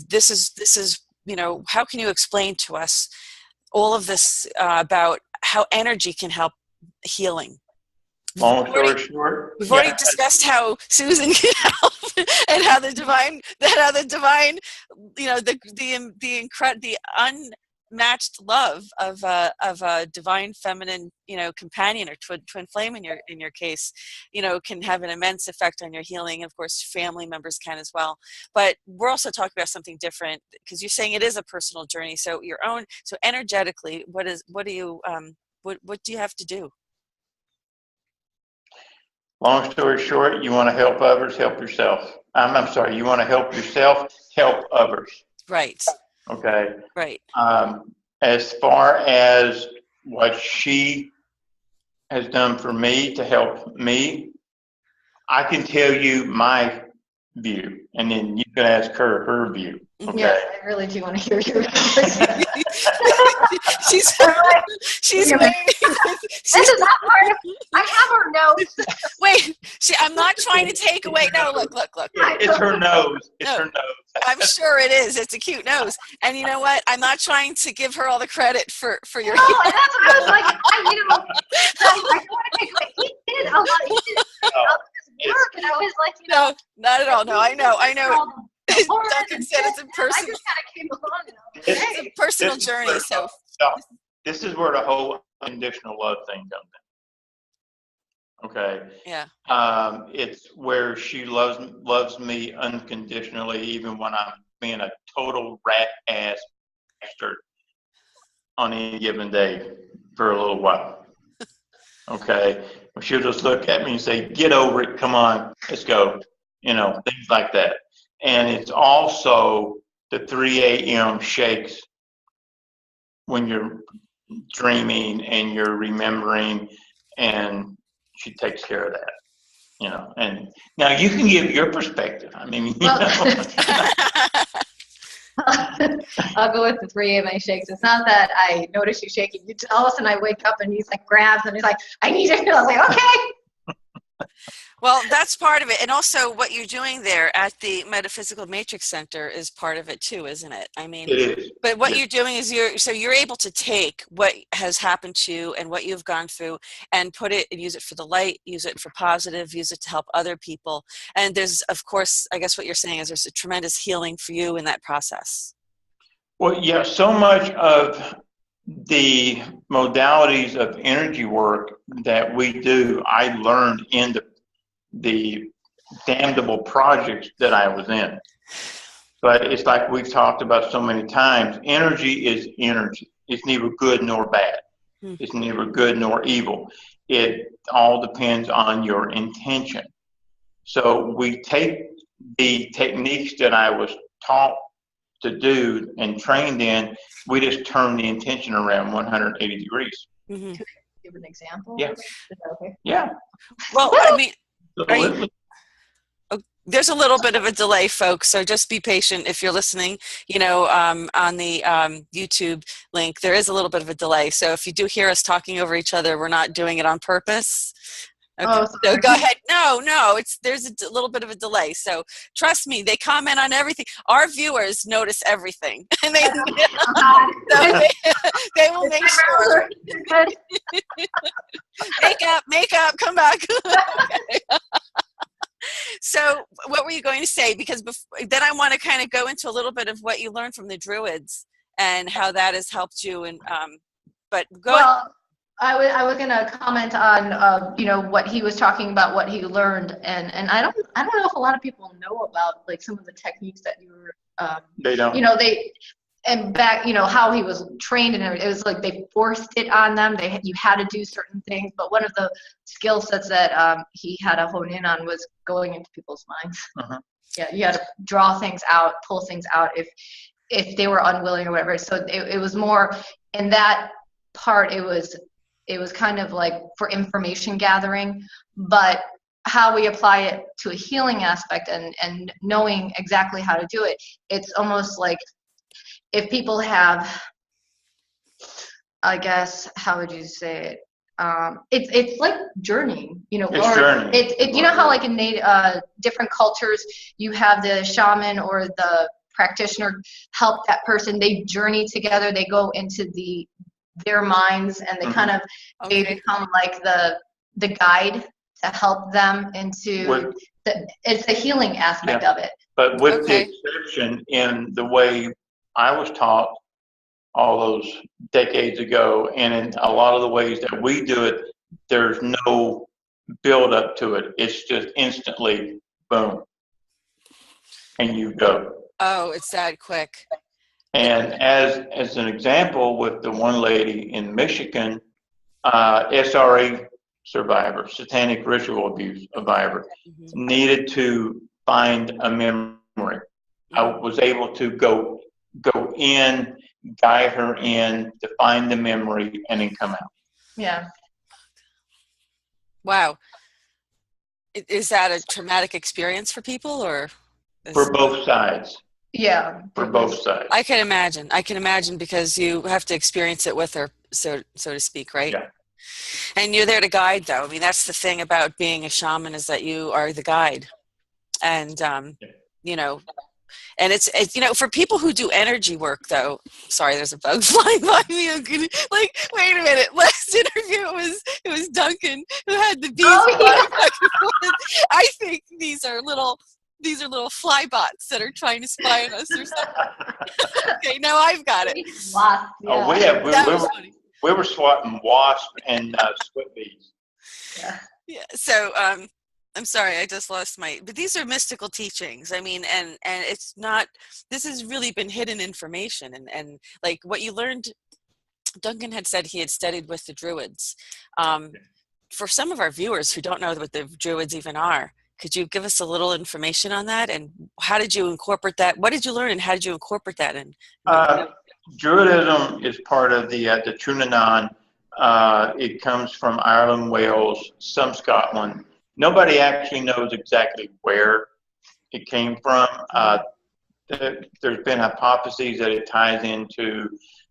Speaker 1: this is how can you explain to us all of this about how energy can help healing?
Speaker 3: Long story short,
Speaker 1: we've already discussed how Susan can help, and how the divine, the unmatched love of a divine feminine, companion or twin flame in your case, can have an immense effect on your healing. Of course, family members can as well. But we're also talking about something different because you're saying it is a personal journey. So so energetically, what do you have to do?
Speaker 3: Long story short, you want to help others, help yourself. I'm sorry, you want to help yourself, help others.
Speaker 1: Right.
Speaker 3: Okay.
Speaker 1: Right.
Speaker 3: As far as what she has done for me to help me, I can tell you my view, and then you can ask her her view. Okay.
Speaker 2: Yes, I really do want to hear your
Speaker 1: she's she's
Speaker 2: Wait a
Speaker 1: waiting.
Speaker 2: This is not part of, I have her notes.
Speaker 1: Wait, I'm not trying to take away. No, look.
Speaker 3: It's her nose. It's
Speaker 1: No.
Speaker 3: her nose.
Speaker 1: I'm sure it is. It's a cute nose. And you know what? I'm not trying to give her all the credit for your.
Speaker 2: No, and that's what I was like. I don't want to take away. He did a lot. He did his work, and I was like,
Speaker 1: No, not at all. No, I know. Duncan said it's a
Speaker 2: I
Speaker 1: personal.
Speaker 2: just kind of came along.
Speaker 1: It's a personal journey. So
Speaker 3: this is where the whole unconditional love thing comes in. Okay.
Speaker 1: yeah.
Speaker 3: It's where she loves me unconditionally, even when I'm being a total rat ass bastard on any given day for a little while. Okay. She'll just look at me and say, "Get over it. Come on, let's go." Things like that. And it's also the 3 a.m. shakes when you're dreaming and you're remembering, and she takes care of that. And now you can give your perspective. I mean,
Speaker 2: I'll go with the 3 a.m. shakes. It's not that I notice you shaking. All of a sudden I wake up and he's like grabs and he's like, "I need you." I was like, "Okay."
Speaker 1: Well, that's part of it. And also what you're doing there at the Metaphysical Matrix Center is part of it too, isn't it? I mean,
Speaker 3: it is.
Speaker 1: but what you're doing is you're able to take what has happened to you and what you've gone through and put it and use it for the light, use it for positive, use it to help other people. And there's, of course, I guess what you're saying is there's a tremendous healing for you in that process.
Speaker 3: Well, yeah, so much of the modalities of energy work that we do, I learned in the damnable projects that I was in. But it's like we've talked about so many times, energy is energy. It's neither good nor bad. It's neither good nor evil. It all depends on your intention. So we take the techniques that I was taught to do and trained in, we just turn the intention around 180 degrees.
Speaker 2: Mm-hmm. Give an example?
Speaker 3: Yeah.
Speaker 2: Is that okay?
Speaker 3: Yeah.
Speaker 1: Well, I mean, there's a little bit of a delay, folks, so just be patient if you're listening. On the YouTube link, there is a little bit of a delay. So if you do hear us talking over each other, we're not doing it on purpose. Okay, so go ahead. No, there's a little bit of a delay. So trust me, they comment on everything. Our viewers notice everything, and they will make sure. Makeup, come back. Okay. So what were you going to say? Because then I want to kind of go into a little bit of what you learned from the Druids and how that has helped you. And but go ahead.
Speaker 2: I was gonna comment on what he was talking about, what he learned, and I don't know if a lot of people know about like some of the techniques that you were
Speaker 3: they don't
Speaker 2: and back how he was trained, and it was like they forced it on them. You had to do certain things, but one of the skill sets that he had to hone in on was going into people's minds.
Speaker 3: Uh-huh.
Speaker 2: Yeah, you had to draw things out, pull things out if they were unwilling or whatever. So it was more in that part. It was kind of like for information gathering, but how we apply it to a healing aspect and knowing exactly how to do it, it's almost like if people have, I guess, how would you say it? It's like journeying,
Speaker 3: It's journeying.
Speaker 2: You know how like in different cultures you have the shaman or the practitioner help that person. They journey together. They go into their minds, and they kind of they become like the guide to help them into it's the healing aspect of it.
Speaker 3: But with the exception in the way I was taught all those decades ago, and in a lot of the ways that we do it, there's no build up to it. It's just instantly boom, and you go.
Speaker 1: Oh, it's that quick.
Speaker 3: And as an example, with the one lady in Michigan, SRA survivor, satanic ritual abuse survivor, needed to find a memory. I was able to go in, guide her in to find the memory, and then come out.
Speaker 2: Yeah.
Speaker 1: Wow. Is that a traumatic experience for people, or?
Speaker 3: For both sides.
Speaker 2: Yeah.
Speaker 3: For both sides.
Speaker 1: I can imagine. I can imagine, because you have to experience it with her, so to speak, right?
Speaker 3: Yeah.
Speaker 1: And you're there to guide, though. I mean, that's the thing about being a shaman, is that you are the guide. And, you know, and it's for people who do energy work, though. Sorry, there's a bug flying by me. I'm gonna, wait a minute. Last interview, it was Duncan who had the bees flying back and forth. I think these are little fly bots that are trying to spy on us or something. Okay, now I've got it.
Speaker 2: Wasp, yeah.
Speaker 3: Oh, we were swatting wasp and sweat bees.
Speaker 2: Yeah.
Speaker 1: Yeah. So I'm sorry, I just lost but these are mystical teachings. I mean, and it's not, this has really been hidden information, and like what you learned, Duncan had said he had studied with the Druids. For some of our viewers who don't know what the Druids even are, could you give us a little information on that, and how did you incorporate that? What did you learn, and how did you incorporate that in?
Speaker 3: Druidism is part of the Trunanan. It comes from Ireland, Wales, some Scotland. Nobody actually knows exactly where it came from. There's been hypotheses that it ties into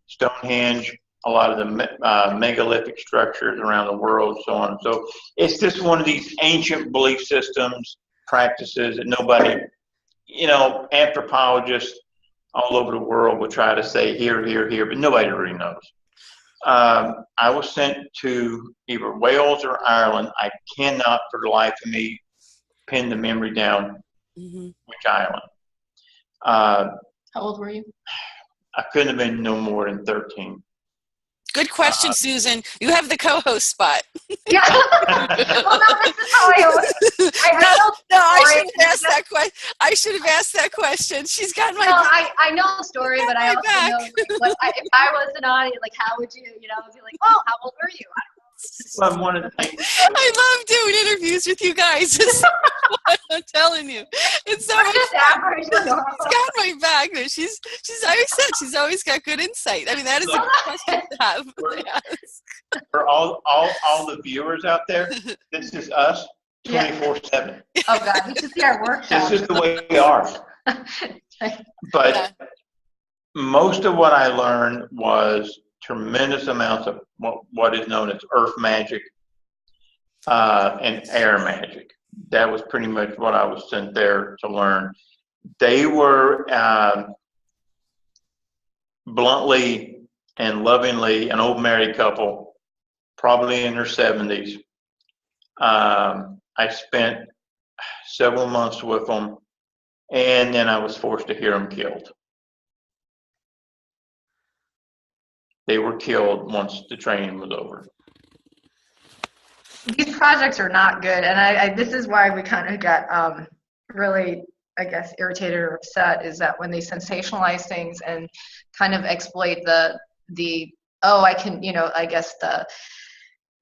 Speaker 3: Stonehenge, a lot of the megalithic structures around the world, so on. So it's just one of these ancient belief systems, practices that nobody, anthropologists all over the world will try to say here, here, here, but nobody really knows. I was sent to either Wales or Ireland. I cannot for the life of me pin the memory down which island.
Speaker 2: How old were you?
Speaker 3: I couldn't have been no more than 13.
Speaker 1: Good question, Susan. You have the co-host spot.
Speaker 2: Yeah. Well, no, this is how I always.
Speaker 1: I should have asked that question. I should have asked that question. She's got my.
Speaker 2: No, I know the story, but I also know if I was an audience, how would you, be like, oh, how old were you? I don't know.
Speaker 3: Well, one of the things.
Speaker 1: I love doing interviews with you guys. I'm telling you, it's so much fun. She's got my back. She's always said she's always got good insight. I mean, that is a good question to have. Yes.
Speaker 3: For all the viewers out there, this is us 24/7.
Speaker 2: Oh God, we should see our workshop.
Speaker 3: This is the way we are. But most of what I learned was tremendous amounts of what is known as earth magic and air magic. That was pretty much what I was sent there to learn. They were bluntly and lovingly an old married couple, probably in their 70s. I spent several months with them, and then I was forced to hear them killed. They were killed once the training was over.
Speaker 2: These projects are not good, and this is why we kind of got really, I guess, irritated or upset, is that when they sensationalize things and kind of exploit the I can, I guess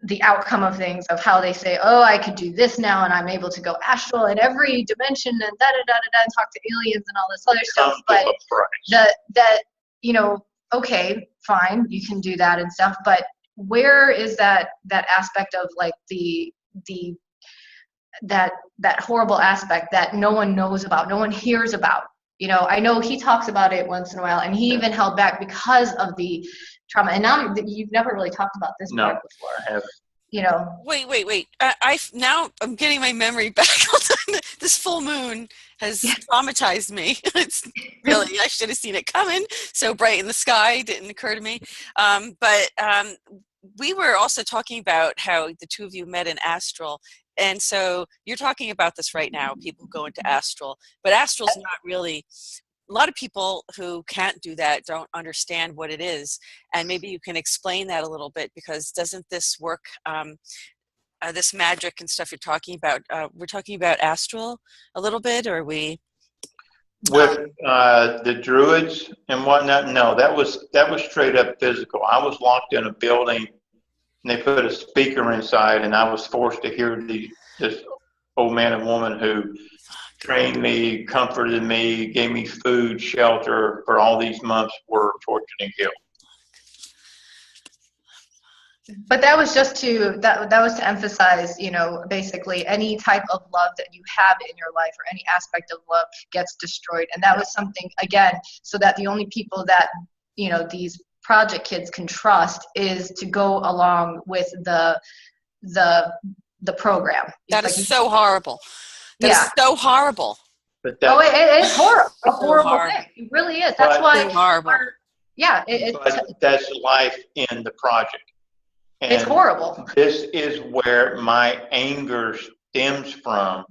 Speaker 2: the outcome of things, of how they say, oh, I could do this now, and I'm able to go astral in every dimension and and talk to aliens and all this other stuff. But okay, fine, you can do that and stuff, but where is that aspect of that horrible aspect that no one knows about, no one hears about? I know he talks about it once in a while, and he even held back because of the trauma. And now you've never really talked about this part before.
Speaker 3: I haven't.
Speaker 1: Wait. Now I'm getting my memory back. This full moon has traumatized me. It's really, I should have seen it coming. So bright in the sky, didn't occur to me. But we were also talking about how the two of you met in astral. And so you're talking about this right now, people go into astral. But astral's not really, a lot of people who can't do that don't understand what it is. And maybe you can explain that a little bit, because doesn't this work, this magic and stuff you're talking about, we're talking about astral a little bit, or we?
Speaker 3: With the Druids and whatnot, no, that was straight up physical. I was locked in a building, and they put a speaker inside, and I was forced to hear this old man and woman who trained me, comforted me, gave me food, shelter for all these months were tortured and killed.
Speaker 2: But that was just to that was to emphasize, basically any type of love that you have in your life or any aspect of love gets destroyed. And that was something, again, so that the only people that, these project kids can trust is to go along with the program.
Speaker 1: That is so horrible. That is so horrible.
Speaker 3: But
Speaker 2: it is horrible. A horrible thing. It really is. That's why.
Speaker 1: So horrible.
Speaker 3: But that's life in the project. And
Speaker 2: it's horrible.
Speaker 3: This is where my anger stems from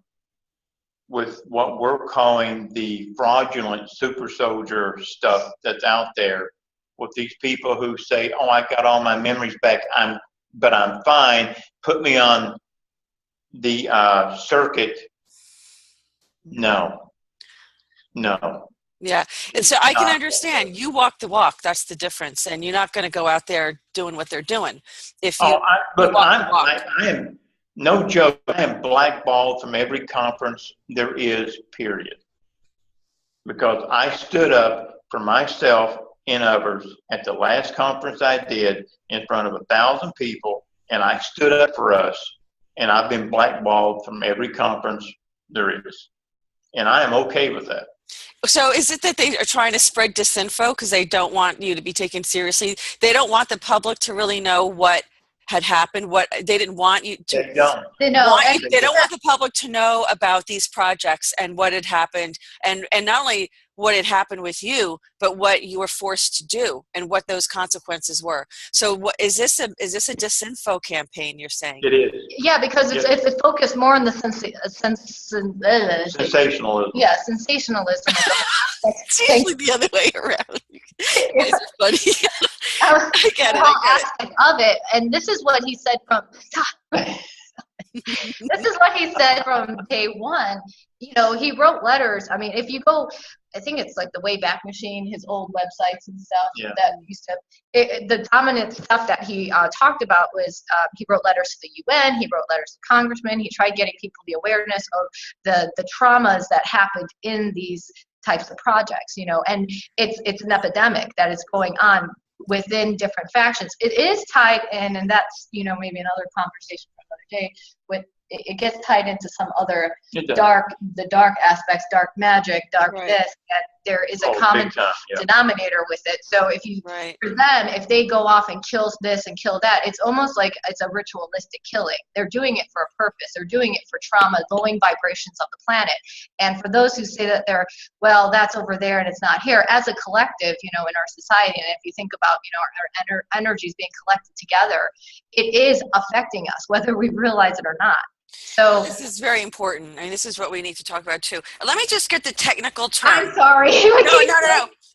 Speaker 3: with what we're calling the fraudulent super soldier stuff that's out there with these people who say, oh, I got all my memories back, but I'm fine. Put me on the circuit. No.
Speaker 1: Yeah, and so I can understand. You walk the walk. That's the difference, and you're not going to go out there doing what they're doing. If you,
Speaker 3: I am no joke. I am blackballed from every conference there is. Period. Because I stood up for myself and others at the last conference I did in front of 1,000 people, and I stood up for us. And I've been blackballed from every conference there is, and I am okay with that.
Speaker 1: So is it that they are trying to spread disinfo because they don't want you to be taken seriously? They don't want the public to really know what had happened. What they didn't want you to.
Speaker 3: They don't.
Speaker 1: They don't want the public to know about these projects and what had happened, and not only what had happened with you, but what you were forced to do and what those consequences were. So, what is this a disinfo campaign? You're saying?
Speaker 3: It is.
Speaker 2: Yeah, because it's focused more on the
Speaker 3: sensationalism.
Speaker 2: Yeah, sensationalism.
Speaker 1: It's usually the other way around. You guys are funny. I get it.
Speaker 2: Aspect of it, and this is what he said from. This is what he said from day one. He wrote letters. I mean, if you go, I think it's like the Wayback Machine, his old websites and stuff that used to. The dominant stuff that he talked about was he wrote letters to the UN. He wrote letters to congressmen. He tried getting people the awareness of the traumas that happened in these types of projects. And it's an epidemic that is going on within different factions. It is tied in, and that's maybe another conversation for another day. With it gets tied into some other dark aspects, dark magic, dark this. That there is a common denominator with it. So if you for them, if they go off and kill this and kill that, it's almost like it's a ritualistic killing. They're doing it for a purpose. They're doing it for trauma, lowering vibrations of the planet. And for those who say that that's over there and it's not here, as a collective, in our society, and if you think about, our energies being collected together, it is affecting us, whether we realize it or not. So
Speaker 1: this is very important. I mean, this is what we need to talk about too. Let me just get the technical term.
Speaker 2: I'm sorry.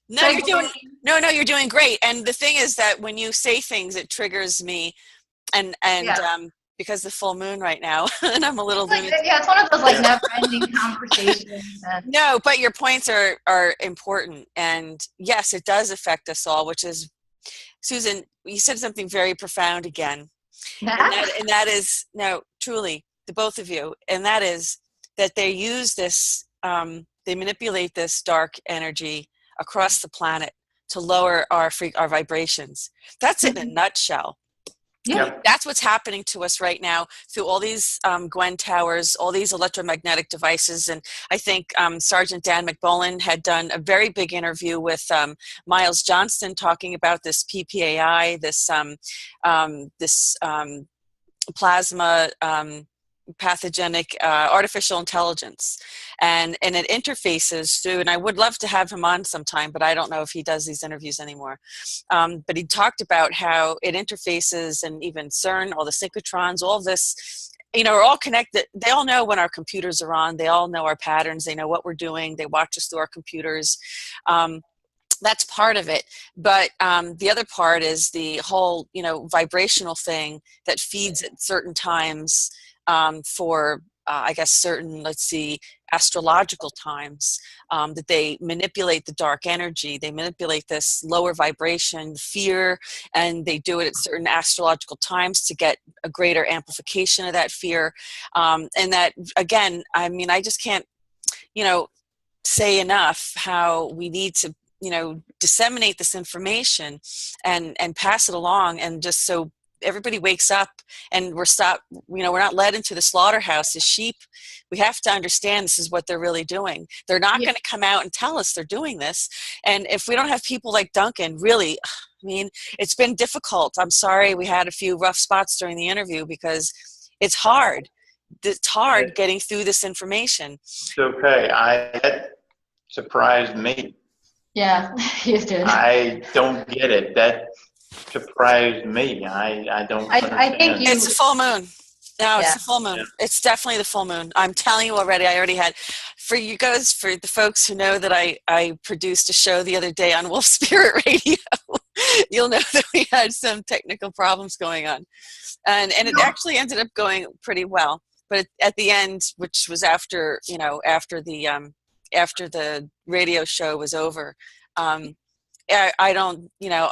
Speaker 1: No, you're doing great. And the thing is that when you say things, it triggers me, and because the full moon right now, and I'm a little
Speaker 2: loony. It's one of those never-ending conversations.
Speaker 1: No, but your points are important, and yes, it does affect us all. Which is, Susan, you said something very profound again, and that is truly. The both of you, and that is that they use this, they manipulate this dark energy across the planet to lower our vibrations. That's in a nutshell.
Speaker 2: Yeah,
Speaker 1: that's what's happening to us right now through all these Gwen towers, all these electromagnetic devices. And I think Sergeant Dan McBolin had done a very big interview with Miles Johnston talking about this PPAI, this plasma pathogenic artificial intelligence, and it interfaces through, and I would love to have him on sometime, but I don't know if he does these interviews anymore, but he talked about how it interfaces, and even CERN, all the synchrotrons, all this, are all connected. They all know when our computers are on, they all know our patterns, they know what we're doing, they watch us through our computers. That's part of it, but the other part is the whole vibrational thing that feeds at certain times for I guess certain, astrological times, that they manipulate the dark energy, they manipulate this lower vibration, fear, and they do it at certain astrological times to get a greater amplification of that fear. And that, again, I mean, I just can't, you know, say enough how we need to, you know, disseminate this information and pass it along, and just so everybody wakes up and we're not led into the slaughterhouse as sheep. We have to understand this is what they're really doing. They're not going to come out and tell us they're doing this. And if we don't have people like Duncan, really, I mean, it's been difficult. I'm sorry we had a few rough spots during the interview, because it's hard. It's hard getting through this information.
Speaker 3: It's okay. That surprised me.
Speaker 2: Yeah, you did.
Speaker 3: I don't get it. That surprised me. I don't
Speaker 2: I think
Speaker 3: understand.
Speaker 1: It's a full moon. No, it's
Speaker 2: Yeah.
Speaker 1: the full moon.
Speaker 3: Yeah.
Speaker 1: It's definitely the full moon. I'm telling you already. I already had, for you guys, for the folks who know that I produced a show the other day on Wolf Spirit Radio, you'll know that we had some technical problems going on. And it actually ended up going pretty well. But at the end, which was after, you know, after the radio show was over, I don't, you know,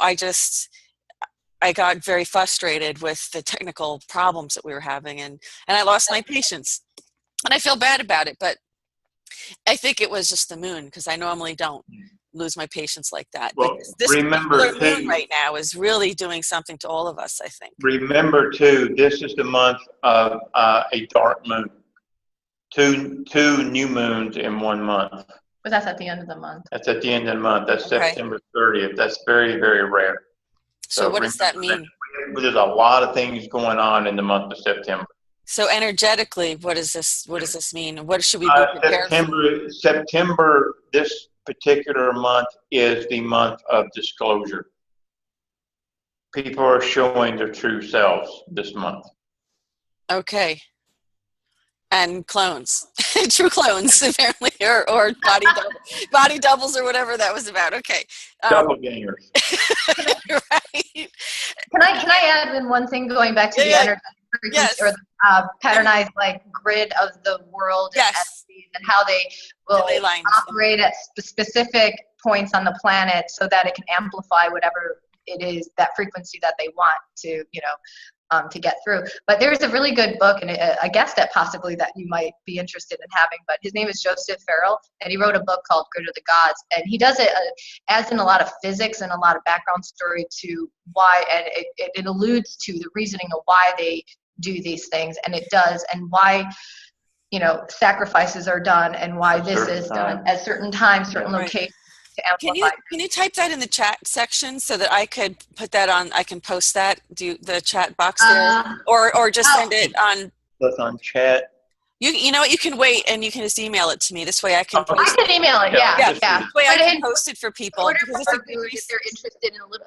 Speaker 1: I got very frustrated with the technical problems that we were having, and I lost my patience, and I feel bad about it, but I think it was just the moon, because I normally don't lose my patience like that.
Speaker 3: Well,
Speaker 1: But this
Speaker 3: remember
Speaker 1: particular moon
Speaker 3: too,
Speaker 1: right now is really doing something to all of us, I think.
Speaker 3: remember too, this is the month of a dark moon. Two new moons in 1 month.
Speaker 2: But that's at the end of the month.
Speaker 3: That's at the end of the month. That's
Speaker 1: Okay.
Speaker 3: September 30th. That's very, very rare.
Speaker 1: So what does that mean?
Speaker 3: There's a lot of things going on in the month of September.
Speaker 1: So energetically, what does this mean? What should we be prepared for?
Speaker 3: September, this particular month is the month of disclosure. People are showing their true selves this month.
Speaker 1: Okay. And clones, true clones, apparently, or body doubles, or whatever that was about. Okay.
Speaker 3: Doppelgangers.
Speaker 1: Right.
Speaker 2: Can I add in one thing, going back to the energy frequency, or the patternized like grid of the world and entities, and how they will operate at specific points on the planet so that it can amplify whatever it is, that frequency that they want to, you know, to get through. But there's a really good book, and I guess that possibly that you might be interested in having, but his name is Joseph Farrell, and he wrote a book called Grid of the Gods, and he does it adds in a lot of physics and a lot of background story to why, and it alludes to the reasoning of why they do these things, and it does, and why, you know, sacrifices are done, and why this is done at certain times, certain locations.
Speaker 1: Can you type that in the chat section so that I could put that on? I can post that, do the chat box there, or just send it on.
Speaker 3: That's on chat.
Speaker 1: You know what? You can wait, and you can just email it to me. This way, I can.
Speaker 2: I can email it. Yeah.
Speaker 1: This way, I can post it for people.
Speaker 2: If they're interested in a little,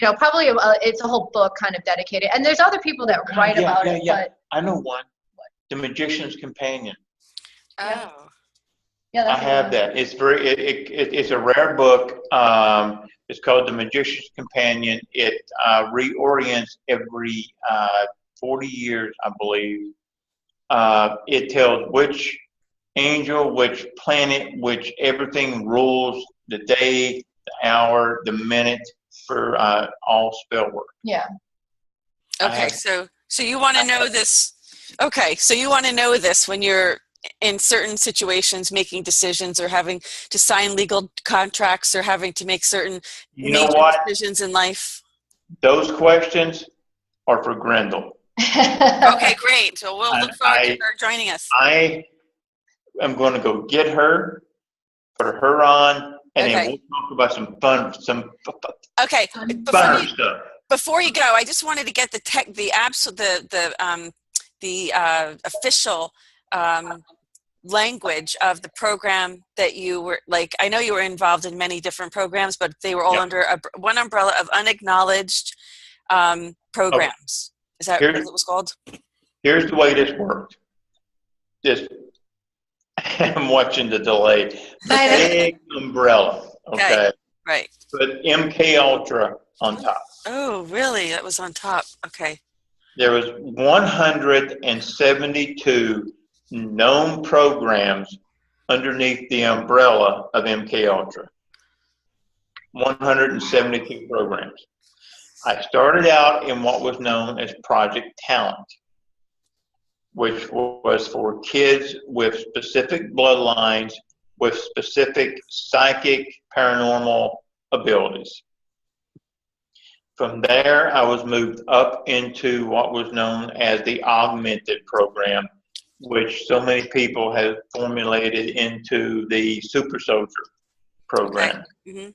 Speaker 2: you know, probably it's a whole book kind of dedicated, and there's other people that write about it. But
Speaker 3: I know one. The Magician's Companion.
Speaker 1: Oh.
Speaker 2: Yeah,
Speaker 3: I have that. It's it's a rare book. It's called The Magician's Companion. It reorients every 40 years, I believe. It tells which angel, which planet, which everything rules the day, the hour, the minute for all spell work.
Speaker 2: Yeah.
Speaker 1: Okay, so you want to know this. Okay, so you want to know this when you're in certain situations, making decisions, or having to sign legal contracts, or having to make certain major decisions in life?
Speaker 3: Those questions are for Grendel.
Speaker 1: Okay, great. So we'll look forward to her joining us.
Speaker 3: I am going to go get her, put her on, and then we'll talk about some fun stuff.
Speaker 1: Before you go, I just wanted to get the official language of the program that you were, like, I know you were involved in many different programs, but they were all under one umbrella of unacknowledged programs. Is that what it was called?
Speaker 3: Here's the way this worked. I'm watching the delay. Big umbrella, okay?
Speaker 1: Right.
Speaker 3: Put MK Ultra on top.
Speaker 1: Oh, really? That was on top. Okay.
Speaker 3: There was 172 known programs underneath the umbrella of MK Ultra. 172 programs. I started out in what was known as Project Talent. which was for kids with specific bloodlines, with specific psychic paranormal abilities. From there, I was moved up into what was known as the augmented program, which so many people have formulated into the super soldier program.
Speaker 1: Okay. Mm-hmm.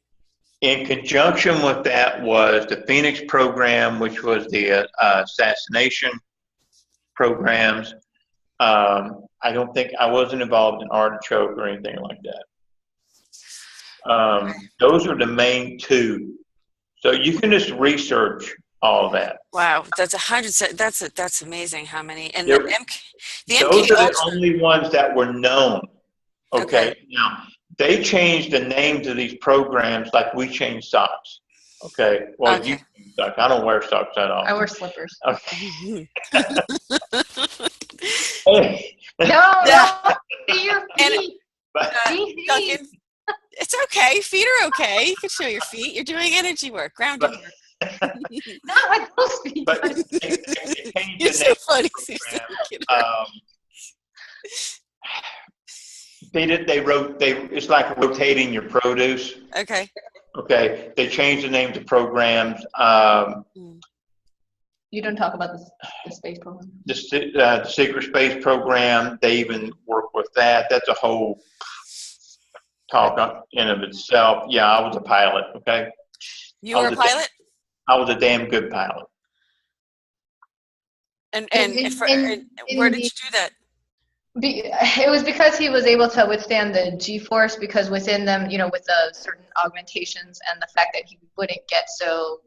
Speaker 3: In conjunction with that was the Phoenix program, which was the assassination programs. I don't think I wasn't involved in artichoke or anything like that. Those are the main two. So you can just research all that.
Speaker 1: Wow, that's 100. That's amazing. How many? And
Speaker 3: Those
Speaker 1: the
Speaker 3: are
Speaker 1: MK
Speaker 3: the
Speaker 1: Ultra.
Speaker 3: only ones that were known.
Speaker 1: Okay.
Speaker 3: Now they changed the names of these programs like we change socks. Okay. Well,
Speaker 1: Okay.
Speaker 3: you change socks. I don't wear socks that often.
Speaker 2: I wear slippers.
Speaker 3: Okay.
Speaker 2: No,
Speaker 1: Yeah.
Speaker 2: no, see your feet.
Speaker 1: Duncan, it's okay. Feet are okay. You can show your feet. You're doing energy work, grounding work.
Speaker 2: Not with those feet.
Speaker 3: But they changed
Speaker 1: You're
Speaker 3: the
Speaker 1: so
Speaker 3: name
Speaker 1: funny,
Speaker 3: of the
Speaker 1: Susan.
Speaker 3: program. It's like rotating your produce.
Speaker 1: Okay.
Speaker 3: Okay, they changed the names of programs.
Speaker 2: You don't talk about the space program.
Speaker 3: The secret space program, they even work with that. That's a whole talk in of itself. Yeah, I was a pilot. Okay,
Speaker 1: You were a pilot?
Speaker 3: I was a damn good pilot.
Speaker 1: And where did you do that?
Speaker 2: It was because he was able to withstand the G-force, because within them, with the certain augmentations and the fact that he wouldn't get so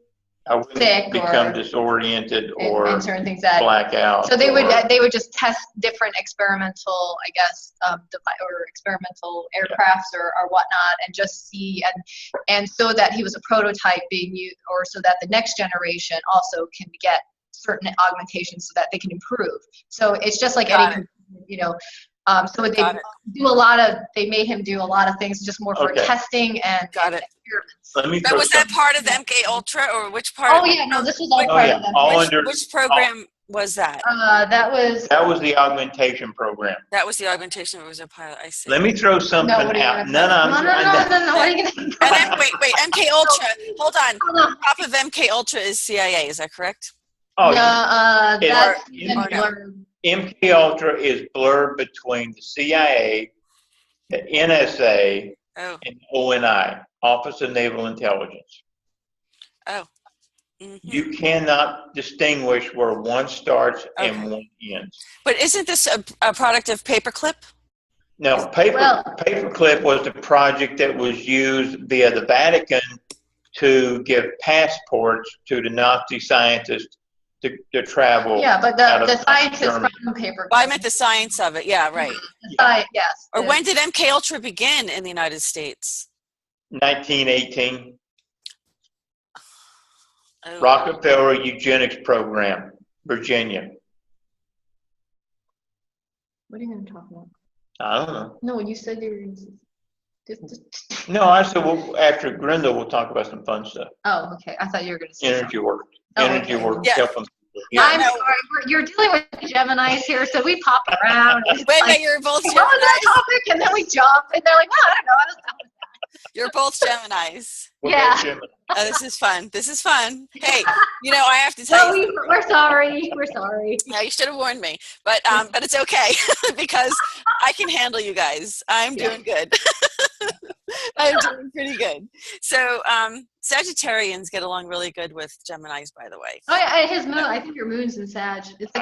Speaker 3: I wouldn't
Speaker 2: sick
Speaker 3: become
Speaker 2: or
Speaker 3: disoriented or
Speaker 2: and certain things that
Speaker 3: black out.
Speaker 2: So they would just test different experimental, I guess, or experimental aircrafts or whatnot, and just see and so that he was a prototype being used, or so that the next generation also can get certain augmentations so that they can improve. So it's just like any, so they made him do a lot of things just more for testing and experiments.
Speaker 1: But was that part of the MK Ultra, or which part?
Speaker 2: Oh yeah, no, this was all part of them.
Speaker 1: Which program was that?
Speaker 3: That was the augmentation program.
Speaker 1: That was the augmentation. It was a pilot. I see.
Speaker 3: Let me throw something out. No.
Speaker 2: What are you gonna?
Speaker 1: And then, wait. MK Ultra. Hold on. Top of MK Ultra is CIA. Is that correct?
Speaker 3: Oh,
Speaker 2: that's
Speaker 3: MK Ultra is blurred between the CIA, the NSA, and ONI, Office of Naval Intelligence.
Speaker 1: Oh. Mm-hmm.
Speaker 3: You cannot distinguish where one starts and one ends.
Speaker 1: But isn't this a product of Paperclip?
Speaker 3: No, Paperclip was the project that was used via the Vatican to give passports to the Nazi scientists to travel.
Speaker 2: Yeah, but the scientists from Paperclip.
Speaker 1: Well, I meant the science of it. Yeah, right.
Speaker 2: Yes.
Speaker 1: Or when did MK Ultra begin in the United States?
Speaker 3: 1918.
Speaker 1: Oh.
Speaker 3: Rockefeller Eugenics Program, Virginia.
Speaker 2: What are you going to talk about?
Speaker 3: I don't know.
Speaker 2: No, you said you were going to.
Speaker 3: No, I said, well, after Grindel, we'll talk about some fun stuff.
Speaker 2: Oh, okay. I thought you were going to say
Speaker 3: energy work.
Speaker 1: Yeah.
Speaker 3: Helping.
Speaker 2: Yeah. I'm sorry. You're dealing with Geminis here, so we pop around.
Speaker 1: Wait, you're both Geminis?
Speaker 2: That topic, and then we jump, and they're like, I don't know.
Speaker 1: You're both Geminis.
Speaker 2: Yeah.
Speaker 1: Oh, this is fun. Hey, I have to tell you.
Speaker 2: We're sorry.
Speaker 1: No, you should have warned me. But it's okay because I can handle you guys. I'm doing good. I'm doing pretty good. So Sagittarians get along really good with Geminis, by the way.
Speaker 2: Oh yeah, his moon. I think your moon's in Sag. It's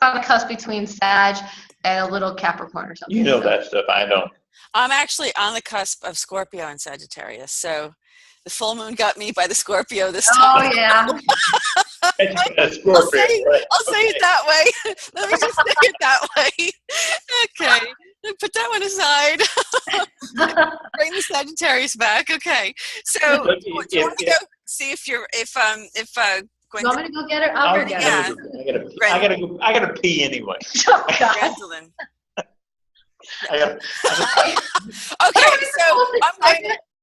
Speaker 2: on the cusp between Sag and a little Capricorn or something.
Speaker 3: You know that stuff. I don't.
Speaker 1: I'm actually on the cusp of Scorpio and Sagittarius. So the full moon got me by the Scorpio this time.
Speaker 2: Oh yeah.
Speaker 1: I'll say it that way. Let me just say it that way. Okay. Put that one aside. Bring the Sagittarius back. Okay. So do you want to go see if
Speaker 2: you want me to go get it? I'll go get
Speaker 3: it. I gotta pee anyway.
Speaker 1: Gwendolyn. Okay, so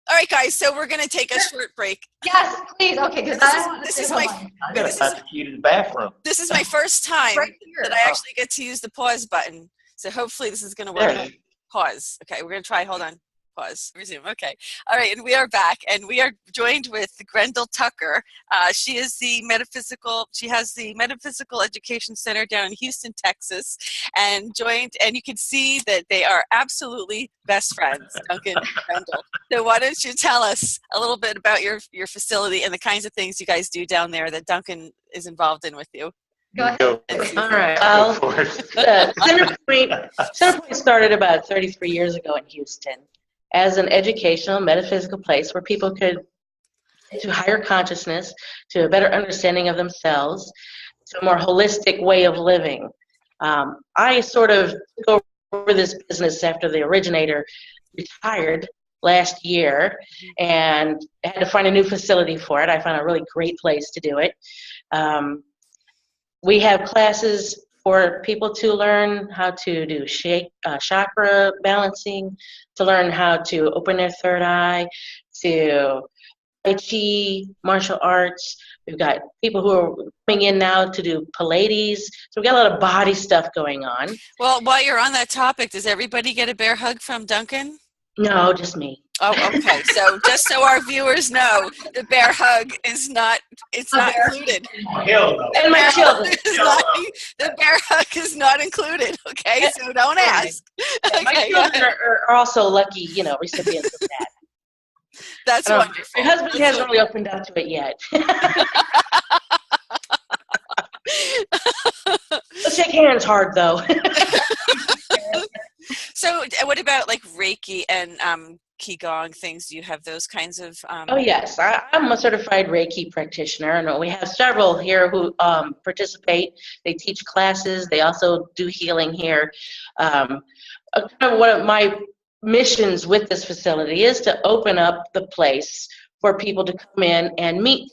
Speaker 1: All right, guys. So we're going to take a short break.
Speaker 2: Yes, please. Okay, because
Speaker 1: This is my
Speaker 3: I gotta find the key to the bathroom.
Speaker 1: This is my first time
Speaker 2: right here.
Speaker 1: that I actually get to use the pause button. So hopefully this is going to work.
Speaker 3: There.
Speaker 1: Pause. Okay, we're going to try. Hold on. Pause. Resume. Okay. All right, and we are back, and we are joined with Grendel Tucker. She has the Metaphysical Education Center down in Houston, Texas, and you can see that they are absolutely best friends, Duncan and Grendel. So why don't you tell us a little bit about your facility and the kinds of things you guys do down there that Duncan is involved in with you?
Speaker 2: Go ahead.
Speaker 4: All right. Centerpoint started about 33 years ago in Houston as an educational, metaphysical place where people could to higher consciousness, to a better understanding of themselves, to a more holistic way of living. I sort of took over this business after the originator retired last year and had to find a new facility for it. I found a really great place to do it. We have classes for people to learn how to do chakra balancing, to learn how to open their third eye, to Tai Chi, martial arts. We've got people who are coming in now to do Pilates. So we've got a lot of body stuff going on.
Speaker 1: Well, while you're on that topic, does everybody get a bear hug from Duncan?
Speaker 4: No, just me.
Speaker 1: Oh, okay. So just so our viewers know, the bear hug is not included.
Speaker 3: Hell no.
Speaker 4: And my children.
Speaker 1: The bear hug is not included, okay? So don't ask.
Speaker 4: My
Speaker 1: Okay,
Speaker 4: children are also lucky, recipients of that.
Speaker 1: that's wonderful.
Speaker 4: My husband hasn't really opened up to it yet. Let's shake hands hard, though.
Speaker 1: So what about like Reiki and Qigong things? Do you have those kinds of
Speaker 4: Oh, yes. I'm a certified Reiki practitioner, and we have several here who participate. They teach classes. They also do healing here. Kind of one of my missions with this facility is to open up the place for people to come in and meet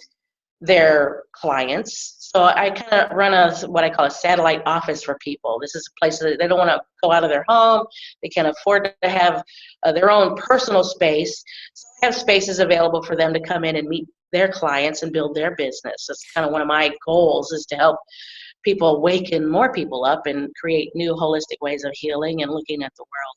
Speaker 4: their clients. So I kind of run what I call a satellite office for people. This is a place that they don't want to go out of their home. They can afford to have their own personal space. So I have spaces available for them to come in and meet their clients and build their business. That's kind of one of my goals, is to help people awaken more people up and create new holistic ways of healing and looking at the world.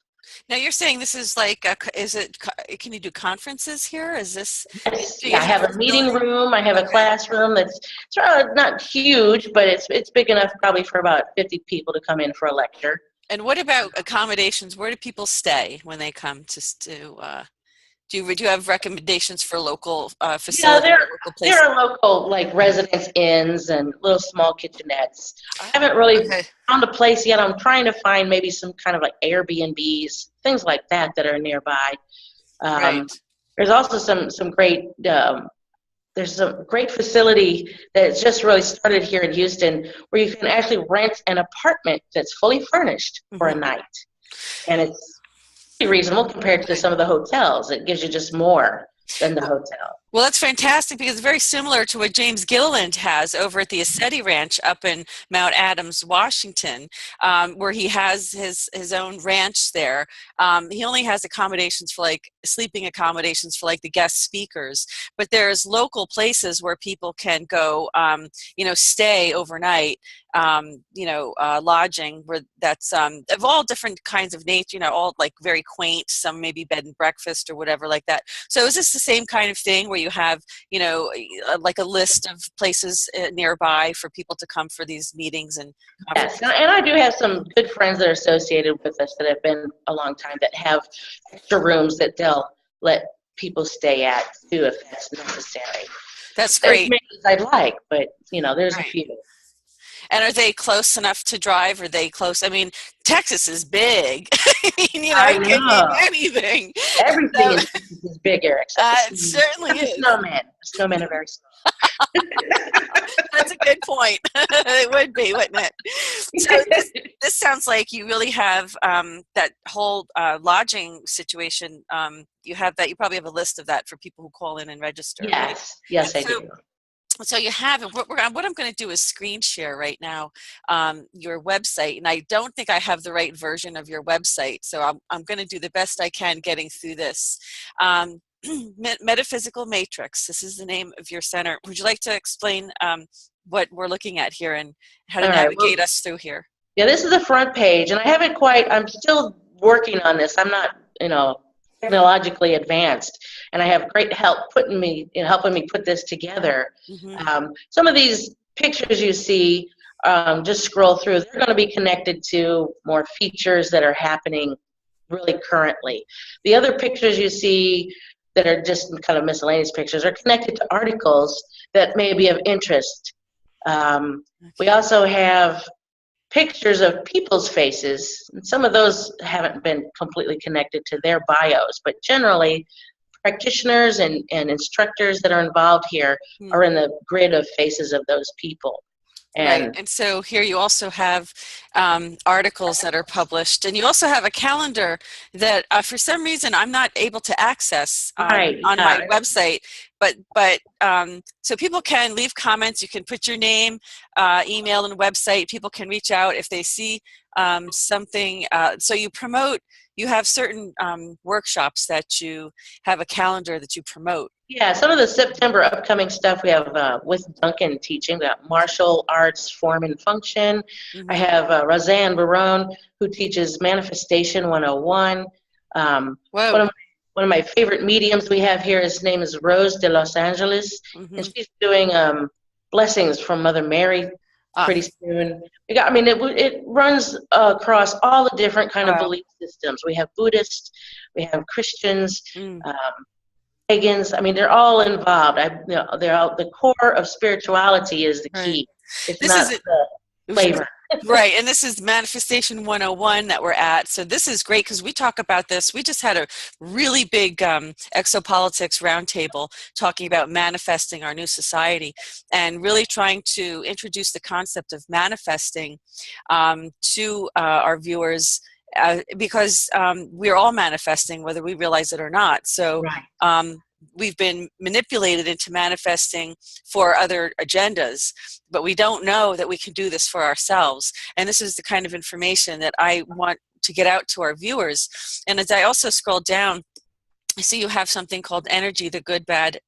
Speaker 1: Now you're saying this is like, can you do conferences here? Is this?
Speaker 4: Yes. Yeah, I have a meeting room. I have a classroom that's not huge, but it's big enough probably for about 50 people to come in for a lecture.
Speaker 1: And what about accommodations? Where do people stay when they come do you have recommendations for local facilities?
Speaker 4: Yeah, there are local residence inns and little small kitchenettes. I haven't really found a place yet. I'm trying to find maybe some kind of Airbnbs, things like that are nearby.
Speaker 1: Right.
Speaker 4: There's also some great there's a great facility that's just really started here in Houston where you can actually rent an apartment that's fully furnished for a night, and it's reasonable compared to some of the hotels. It gives you just more than the hotel.
Speaker 1: Well, that's fantastic, because it's very similar to what James Gilliland has over at the Ascetti Ranch up in Mount Adams, Washington, where he has his own ranch there. He only has accommodations for sleeping accommodations for the guest speakers, but there's local places where people can go, stay overnight, lodging where that's of all different kinds of nature, all very quaint, some maybe bed and breakfast or whatever like that. So is this the same kind of thing where you have, a list of places nearby for people to come for these meetings and conferences?
Speaker 4: Yes, and I do have some good friends that are associated with us that have been a long time that have extra rooms that they'll let people stay at too if that's necessary.
Speaker 1: That's great.
Speaker 4: As many as I'd like, but there's
Speaker 1: Right.
Speaker 4: a few.
Speaker 1: And are they close enough to drive? Are they close? I mean, Texas is big.
Speaker 4: I
Speaker 1: It could
Speaker 4: know.
Speaker 1: be anything.
Speaker 4: Everything in Texas is bigger.
Speaker 1: It certainly is.
Speaker 4: Snowmen. Snowmen are very small.
Speaker 1: That's a good point. It would be, wouldn't it? So this sounds like you really have that whole lodging situation. You probably have a list of that for people who call in and register. Right?
Speaker 4: Yes, I do.
Speaker 1: So you have it. What I'm going to do is screen share right now your website, and I don't think I have the right version of your website, so I'm going to do the best I can getting through this. Metaphysical Matrix. This is the name of your center. Would you like to explain what we're looking at here and how to
Speaker 4: All right. Well,
Speaker 1: navigate us through here?
Speaker 4: yeah, this is the front page, and I haven't quite. I'm still working on this. I'm not, technologically advanced, and I have great help helping me put this together.
Speaker 1: Mm-hmm.
Speaker 4: Some of these pictures you see, just scroll through. They're going to be connected to more features that are happening really currently. The other pictures you see that are just kind of miscellaneous pictures are connected to articles that may be of interest. We also have pictures of people's faces, and some of those haven't been completely connected to their bios, but generally practitioners and instructors that are involved here are in the grid of faces of those people.
Speaker 1: Right, and so here you also have articles that are published, and you also have a calendar that for some reason I'm not able to access on my website, but so people can leave comments, you can put your name, email, and website. People can reach out if they see something, so you have certain workshops that you have a calendar that you promote.
Speaker 4: Yeah, some of the September upcoming stuff we have with Duncan teaching. We got martial arts form and function.
Speaker 1: Mm-hmm.
Speaker 4: I have Roseanne Barone, who teaches Manifestation 101. One of my favorite mediums we have here, his name is Rose de Los Angeles,
Speaker 1: mm-hmm.
Speaker 4: and she's doing blessings from Mother Mary pretty soon. It runs across all the different kind of belief systems. We have Buddhists, we have Christians, pagans. They're all involved. They're all, the core of spirituality is the key. It's not the flavor.
Speaker 1: Right, and this is Manifestation 101 that we're at. So this is great because we talk about this. We just had a really big exopolitics roundtable talking about manifesting our new society and really trying to introduce the concept of manifesting to our viewers. Because we're all manifesting whether we realize it or not. So we've been manipulated into manifesting for other agendas, but we don't know that we can do this for ourselves. And this is the kind of information that I want to get out to our viewers. And as I also scroll down, I see you have something called energy, the good, bad.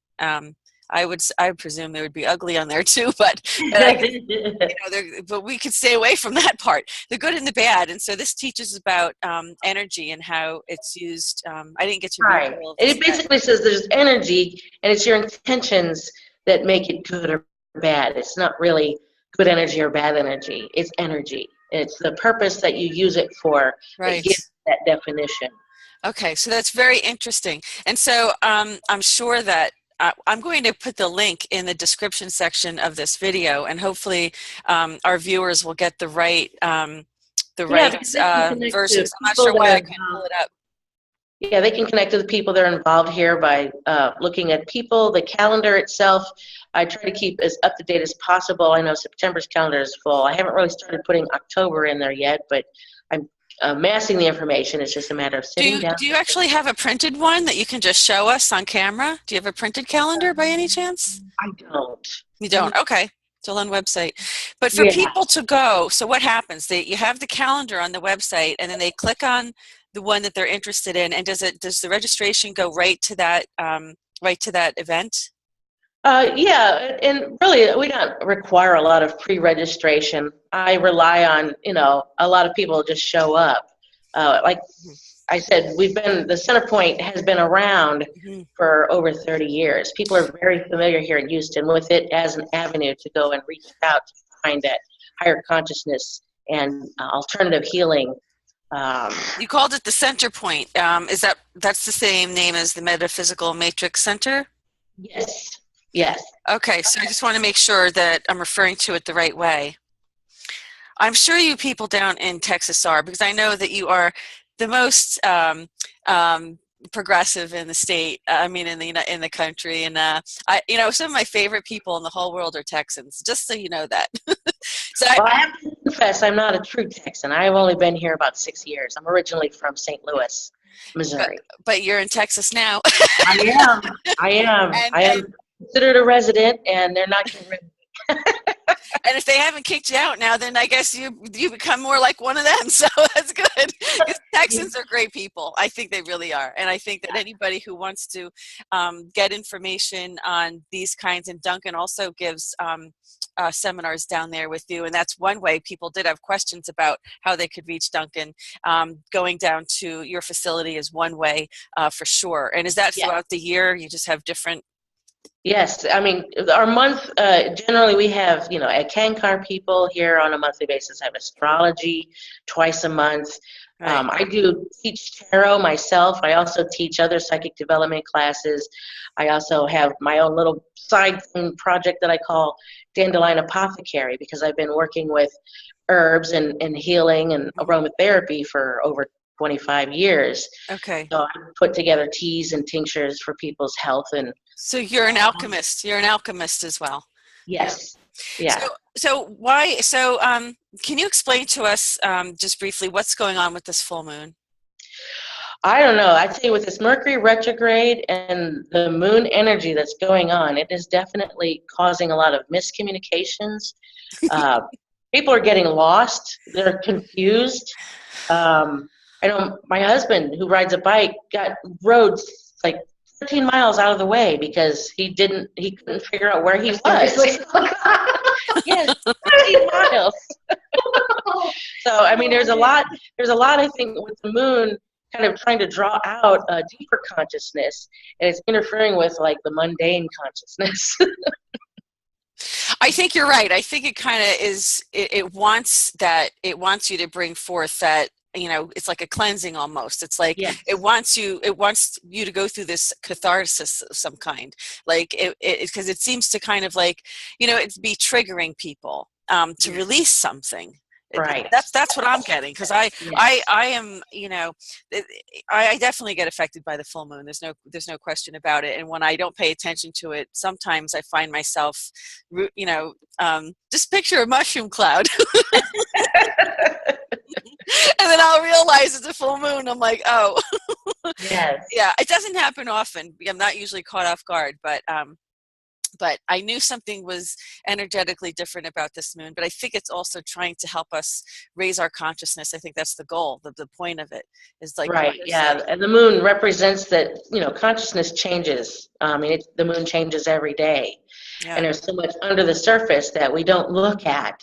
Speaker 1: I would presume there would be ugly on there too, but we could stay away from that part, the good and the bad. And so this teaches about energy and how it's used. I didn't get to read all of this.
Speaker 4: It basically says there's energy, and it's your intentions that make it good or bad. It's not really good energy or bad energy. It's energy. It's the purpose that you use it for that gives that definition.
Speaker 1: Okay, so that's very interesting. And so I'm sure that I'm going to put the link in the description section of this video, and hopefully our viewers will get the right versions. I'm not sure why I can't pull it up.
Speaker 4: Yeah, they can connect to the people that are involved here by looking at people, the calendar itself. I try to keep as up to date as possible. I know September's calendar is full. I haven't really started putting October in there yet, but I'm amassing the information. It's just a matter of sitting down.
Speaker 1: Do you actually have a printed one that you can just show us on camera? Do you have a printed calendar by any chance?
Speaker 4: I don't.
Speaker 1: You don't? Okay. Still on website. But for people to go, so what happens? You have the calendar on the website, and then they click on the one that they're interested in, and does the registration go right to that event?
Speaker 4: Yeah, and really, we don't require a lot of pre-registration. I rely on, a lot of people just show up. Like I said, the Center Point has been around for over 30 years. People are very familiar here in Houston with it as an avenue to go and reach out to find that higher consciousness and alternative healing.
Speaker 1: You called it the Center Point. That's the same name as the Metaphysical Matrix Center?
Speaker 4: Yes. Yes.
Speaker 1: Okay, so I just want to make sure that I'm referring to it the right way. I'm sure you people down in Texas are, because I know that you are the most progressive in the state. In the country, and some of my favorite people in the whole world are Texans. Just so you know that.
Speaker 4: I have to confess, I'm not a true Texan. I've only been here about 6 years. I'm originally from St. Louis, Missouri.
Speaker 1: But you're in Texas now.
Speaker 4: I am. I am considered a resident, and they're not getting rid of me.
Speaker 1: And if they haven't kicked you out now, then I guess you become more like one of them. So that's good. Because Texans are great people. I think they really are. And I think that anybody who wants to get information on these kinds, and Duncan also gives seminars down there with you. And that's one way. People did have questions about how they could reach Duncan. Going down to your facility is one way for sure. And is that throughout the year? You just have different?
Speaker 4: Yes, I mean, our month, generally we have, at Kankar people here on a monthly basis. I have astrology twice a month.
Speaker 1: Right.
Speaker 4: I do teach tarot myself. I also teach other psychic development classes. I also have my own little side thing project that I call Dandelion Apothecary, because I've been working with herbs and healing and aromatherapy for over 25 years.
Speaker 1: Okay.
Speaker 4: So I put together teas and tinctures for people's health. And
Speaker 1: so you're an alchemist. You're an alchemist as well.
Speaker 4: yes. Yeah.
Speaker 1: So can you explain to us just briefly what's going on with this full moon?
Speaker 4: I don't know. I'd say with this Mercury retrograde and the moon energy that's going on, it is definitely causing a lot of miscommunications. People are getting lost. They're confused. I know my husband, who rides a bike, got roads like 13 miles out of the way because he couldn't figure out where he was. Yes, 13 miles. So I mean, there's a lot I think with the moon kind of trying to draw out a deeper consciousness, and it's interfering with like the mundane consciousness.
Speaker 1: I think you're right. I think it kind of is. It wants you to bring forth that. It's like a cleansing almost. It's like it wants you to go through this catharsis of some kind. Like because it seems to kind of like, it's be triggering people to release something.
Speaker 4: Right.
Speaker 1: That's what I'm getting, because I am, I definitely get affected by the full moon. There's no question about it. And when I don't pay attention to it, sometimes I find myself, just picture a mushroom cloud. And then I'll realize it's a full moon. I'm like, oh.
Speaker 4: Yes.
Speaker 1: Yeah, it doesn't happen often. I'm not usually caught off guard, but I knew something was energetically different about this moon. But I think it's also trying to help us raise our consciousness. I think that's the goal. The point of it is like
Speaker 4: right. Yeah, and the moon represents that consciousness changes. The moon changes every day, and there's so much under the surface that we don't look at.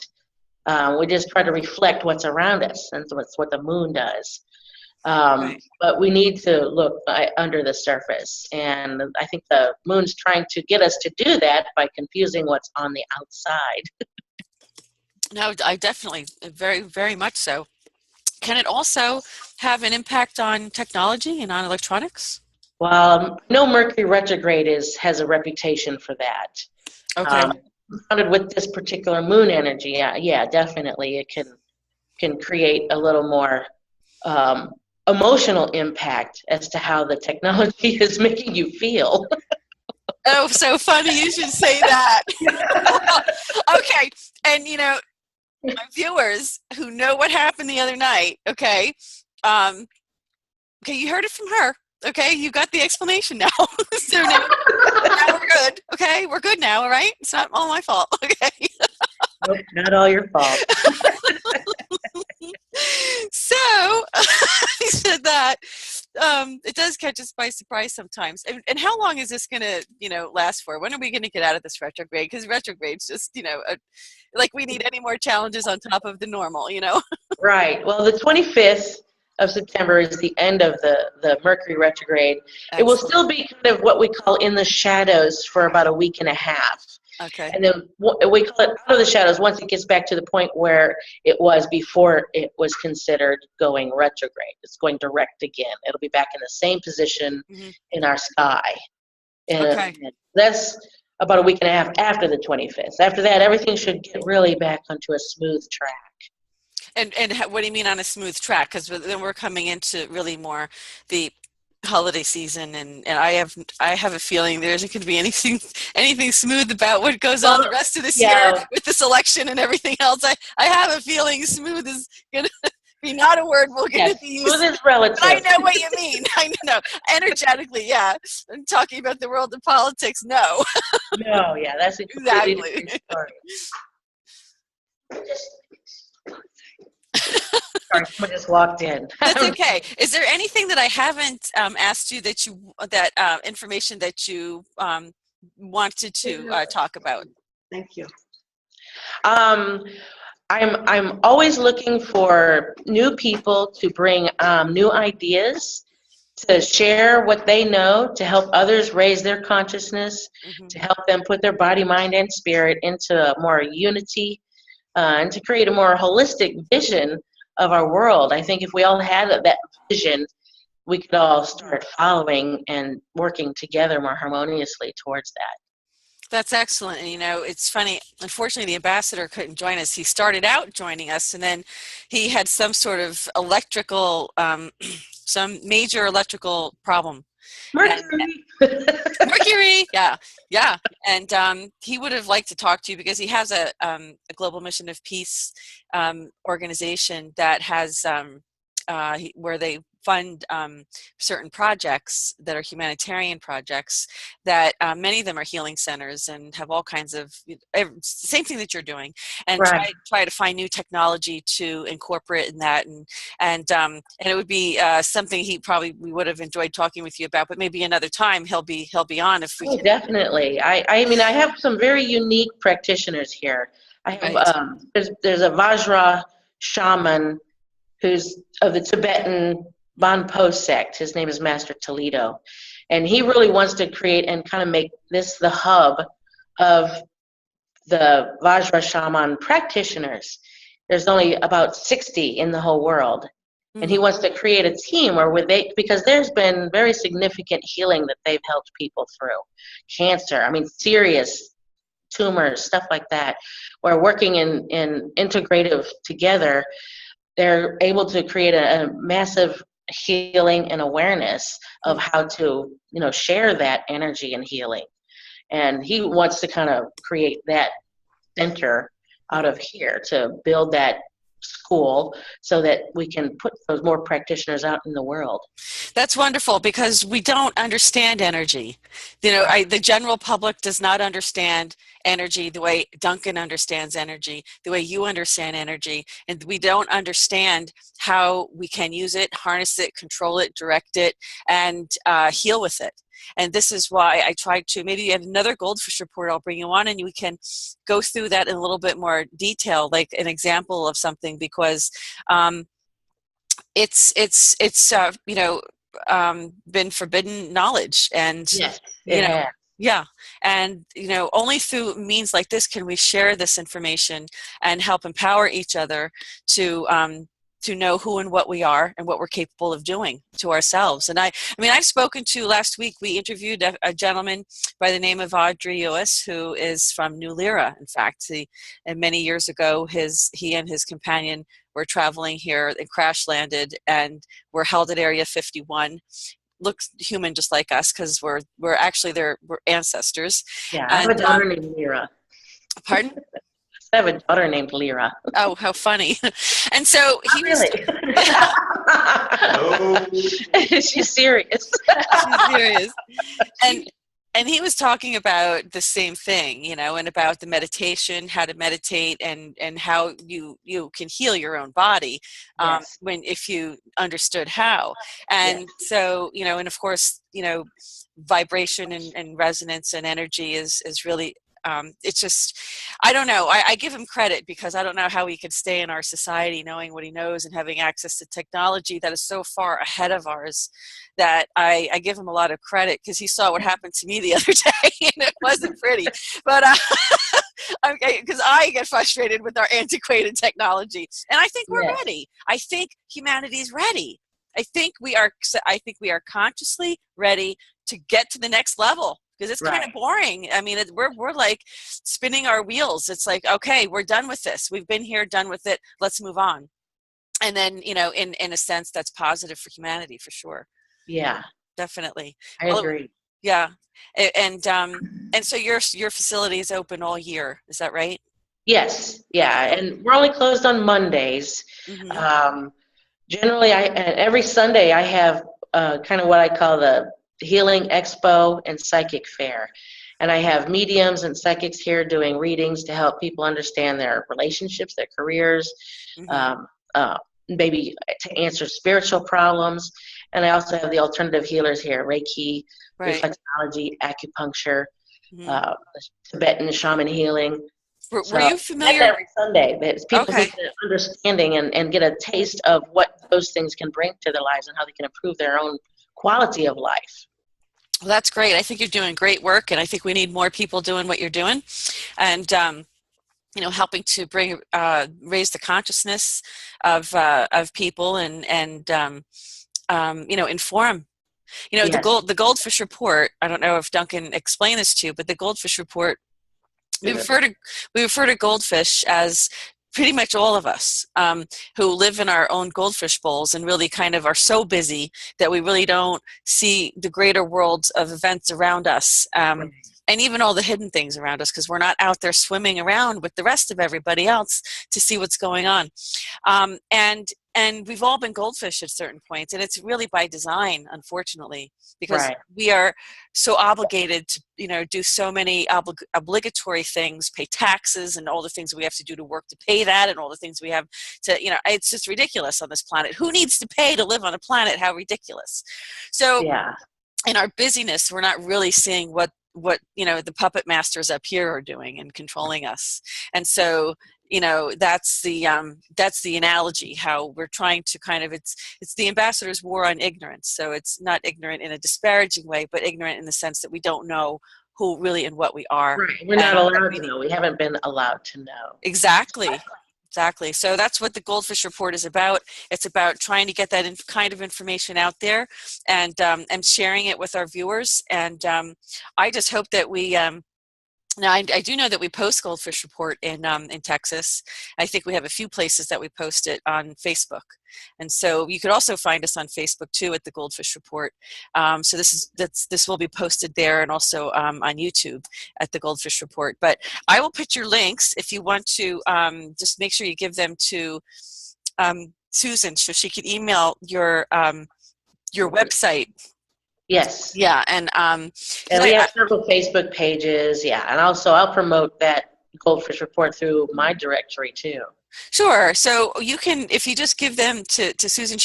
Speaker 4: We just try to reflect what's around us, and so it's what the moon does. But we need to look under the surface, and I think the moon's trying to get us to do that by confusing what's on the outside.
Speaker 1: No, I definitely, very, very much so. Can it also have an impact on technology and on electronics?
Speaker 4: Well, no, Mercury retrograde has a reputation for that.
Speaker 1: Okay.
Speaker 4: Founded with this particular moon energy, yeah, definitely, it can create a little more emotional impact as to how the technology is making you feel.
Speaker 1: Oh, so funny you should say that. Okay, and my viewers who know what happened the other night, okay, you heard it from her. Okay, you got the explanation now. So now we're good. Okay, we're good now, all right? It's not all my fault, okay?
Speaker 4: Nope, not all your fault.
Speaker 1: So, he said that it does catch us by surprise sometimes. And how long is this going to, last for? When are we going to get out of this retrograde? Because retrograde's just, like we need any more challenges on top of the normal,
Speaker 4: Right. Well, the 25th of September is the end of the Mercury retrograde. Excellent. It will still be kind of what we call in the shadows for about a week and a half.
Speaker 1: Okay.
Speaker 4: And then we call it out of the shadows once it gets back to the point where it was before it was considered going retrograde. It's going direct again. It'll be back in the same position in our sky. And that's about a week and a half after the 25th. After that, everything should get really back onto a smooth track.
Speaker 1: And what do you mean on a smooth track? Because then we're coming into really more the holiday season, and I have a feeling there isn't going to be anything smooth about what goes on the rest of this year with this election and everything else. I have a feeling smooth is going to be not a word we're going to be using.
Speaker 4: Smooth is relative.
Speaker 1: But I know what you mean. I know. Energetically, yeah. I'm talking about the world of politics, no.
Speaker 4: No, yeah, that's a completely different story. Sorry, someone just walked in.
Speaker 1: That's okay. Is there anything that I haven't asked you that information that you wanted to talk about?
Speaker 4: Thank you. I'm always looking for new people to bring new ideas, to share what they know, to help others raise their consciousness, to help them put their body, mind, and spirit into more unity, and to create a more holistic vision of our world. I think if we all had that vision, we could all start following and working together more harmoniously towards that.
Speaker 1: That's excellent. And, it's funny. Unfortunately, the ambassador couldn't join us. He started out joining us, and then he had some sort of electrical, some major electrical problem.
Speaker 4: Mercury.
Speaker 1: Mercury, yeah. And he would have liked to talk to you because he has a Global Mission of Peace organization that has where they fund certain projects that are humanitarian projects that many of them are healing centers and have all kinds of same thing that you're doing, and
Speaker 4: Right.
Speaker 1: try to find new technology to incorporate in that, and it would be something we would have enjoyed talking with you about, but maybe another time he'll be on if we can.
Speaker 4: Definitely. I mean, I have some very unique practitioners here. I have
Speaker 1: Right.
Speaker 4: there's a Vajra shaman who's of the Tibetan Bonpo sect. His name is Master Toledo. And he really wants to create and kind of make this the hub of the Vajra shaman practitioners. There's only about 60 in the whole world. And he wants to create a team because there's been very significant healing that they've helped people through. Cancer, I mean, serious tumors, stuff like that. Where working in integrative together, they're able to create a massive healing and awareness of how to, share that energy and healing. And he wants to kind of create that center out of here to build that school so that we can put those more practitioners out in the world.
Speaker 1: That's wonderful because we don't understand energy. The general public does not understand energy the way Duncan understands energy, the way you understand energy, and we don't understand how we can use it, harness it, control it, direct it, and heal with it. And this is why I tried to, maybe at another GoldFish report, I'll bring you on and we can go through that in a little bit more detail, like an example of something, because it's been forbidden knowledge, and
Speaker 4: yes,
Speaker 1: yeah, and only through means like this can we share this information and help empower each other to know who and what we are and what we're capable of doing to ourselves. And I've spoken to, last week we interviewed a gentleman by the name of Audrey Ewis, who is from New Lyra. In fact, and many years ago, he and his companion were traveling here and crash landed and were held at Area 51. Looks human just like us because we're actually we're ancestors.
Speaker 4: Yeah, I have a daughter named Lyra.
Speaker 1: Pardon?
Speaker 4: I have a daughter named Lyra.
Speaker 1: Oh, how funny. And so he
Speaker 4: really? She's serious.
Speaker 1: She's serious. And he was talking about the same thing, and about the meditation, how to meditate, and how you can heal your own body
Speaker 4: Yes.
Speaker 1: if you understood how. And
Speaker 4: yes.
Speaker 1: So, and of course, vibration and resonance and energy is really, it's just, I don't know. I give him credit because I don't know how he could stay in our society knowing what he knows and having access to technology that is so far ahead of ours, that I give him a lot of credit because he saw what happened to me the other day and it wasn't pretty. But because I get frustrated with our antiquated technology, and I think we're ready. I think humanity's ready. I think we are consciously ready to get to the next level. Because it's kind of boring. I mean, we're like spinning our wheels. It's like, okay, we're done with this. We've been here, done with it. Let's move on. And then, in a sense, that's positive for humanity, for sure.
Speaker 4: Yeah,
Speaker 1: definitely.
Speaker 4: I agree.
Speaker 1: Yeah, and so your facility is open all year. Is that right?
Speaker 4: Yes. Yeah, and we're only closed on Mondays.
Speaker 1: Mm-hmm.
Speaker 4: Generally, every Sunday I have kind of what I call the Healing Expo and Psychic Fair. And I have mediums and psychics here doing readings to help people understand their relationships, their careers, um, uh, maybe to answer spiritual problems. And I also have the alternative healers here, Reiki,
Speaker 1: Right.
Speaker 4: reflexology, acupuncture, Tibetan shaman healing.
Speaker 1: Were you familiar?
Speaker 4: That's every Sunday. That people
Speaker 1: Okay.
Speaker 4: get an understanding and get a taste of what those things can bring to their lives and how they can improve their own quality of life.
Speaker 1: Well, that's great. I think you're doing great work, and I think we need more people doing what you're doing, and helping to bring raise the consciousness of people and inform.
Speaker 4: Yes.
Speaker 1: The GoldFish report. I don't know if Duncan explained this to you, but the GoldFish report. We refer to GoldFish as pretty much all of us who live in our own goldfish bowls and really kind of are so busy that we really don't see the greater world of events around us. And even all the hidden things around us, because we're not out there swimming around with the rest of everybody else to see what's going on. And we've all been goldfish at certain points, and it's really by design, unfortunately, because we are so obligated to, do so many obligatory things, pay taxes, and all the things we have to do to work to pay that, and all the things we have to, it's just ridiculous on this planet. Who needs to pay to live on a planet? How ridiculous! So, in our busyness, we're not really seeing what the puppet masters up here are doing and controlling us. And so that's the analogy, how we're trying to kind of it's the ambassador's war on ignorance. So it's not ignorant in a disparaging way, but ignorant in the sense that we don't know who really and what we are.
Speaker 4: Right. We're not allowed to know. We haven't been allowed to know.
Speaker 1: Exactly. So that's what the GoldFish report is about. It's about trying to get that kind of information out there and sharing it with our viewers. And I just hope that we now, I do know that we post GoldFish Report in Texas. I think we have a few places that we post it on Facebook. And so you could also find us on Facebook too at the GoldFish Report. So this will be posted there, and also on YouTube at the GoldFish Report. But I will put your links if you want to. Just make sure you give them to Susan so she can email your website.
Speaker 4: Yes.
Speaker 1: Yeah, and
Speaker 4: we have several Facebook pages. Yeah, and also I'll promote that GoldFish report through my directory too.
Speaker 1: Sure. So you can, if you just give them to Susan,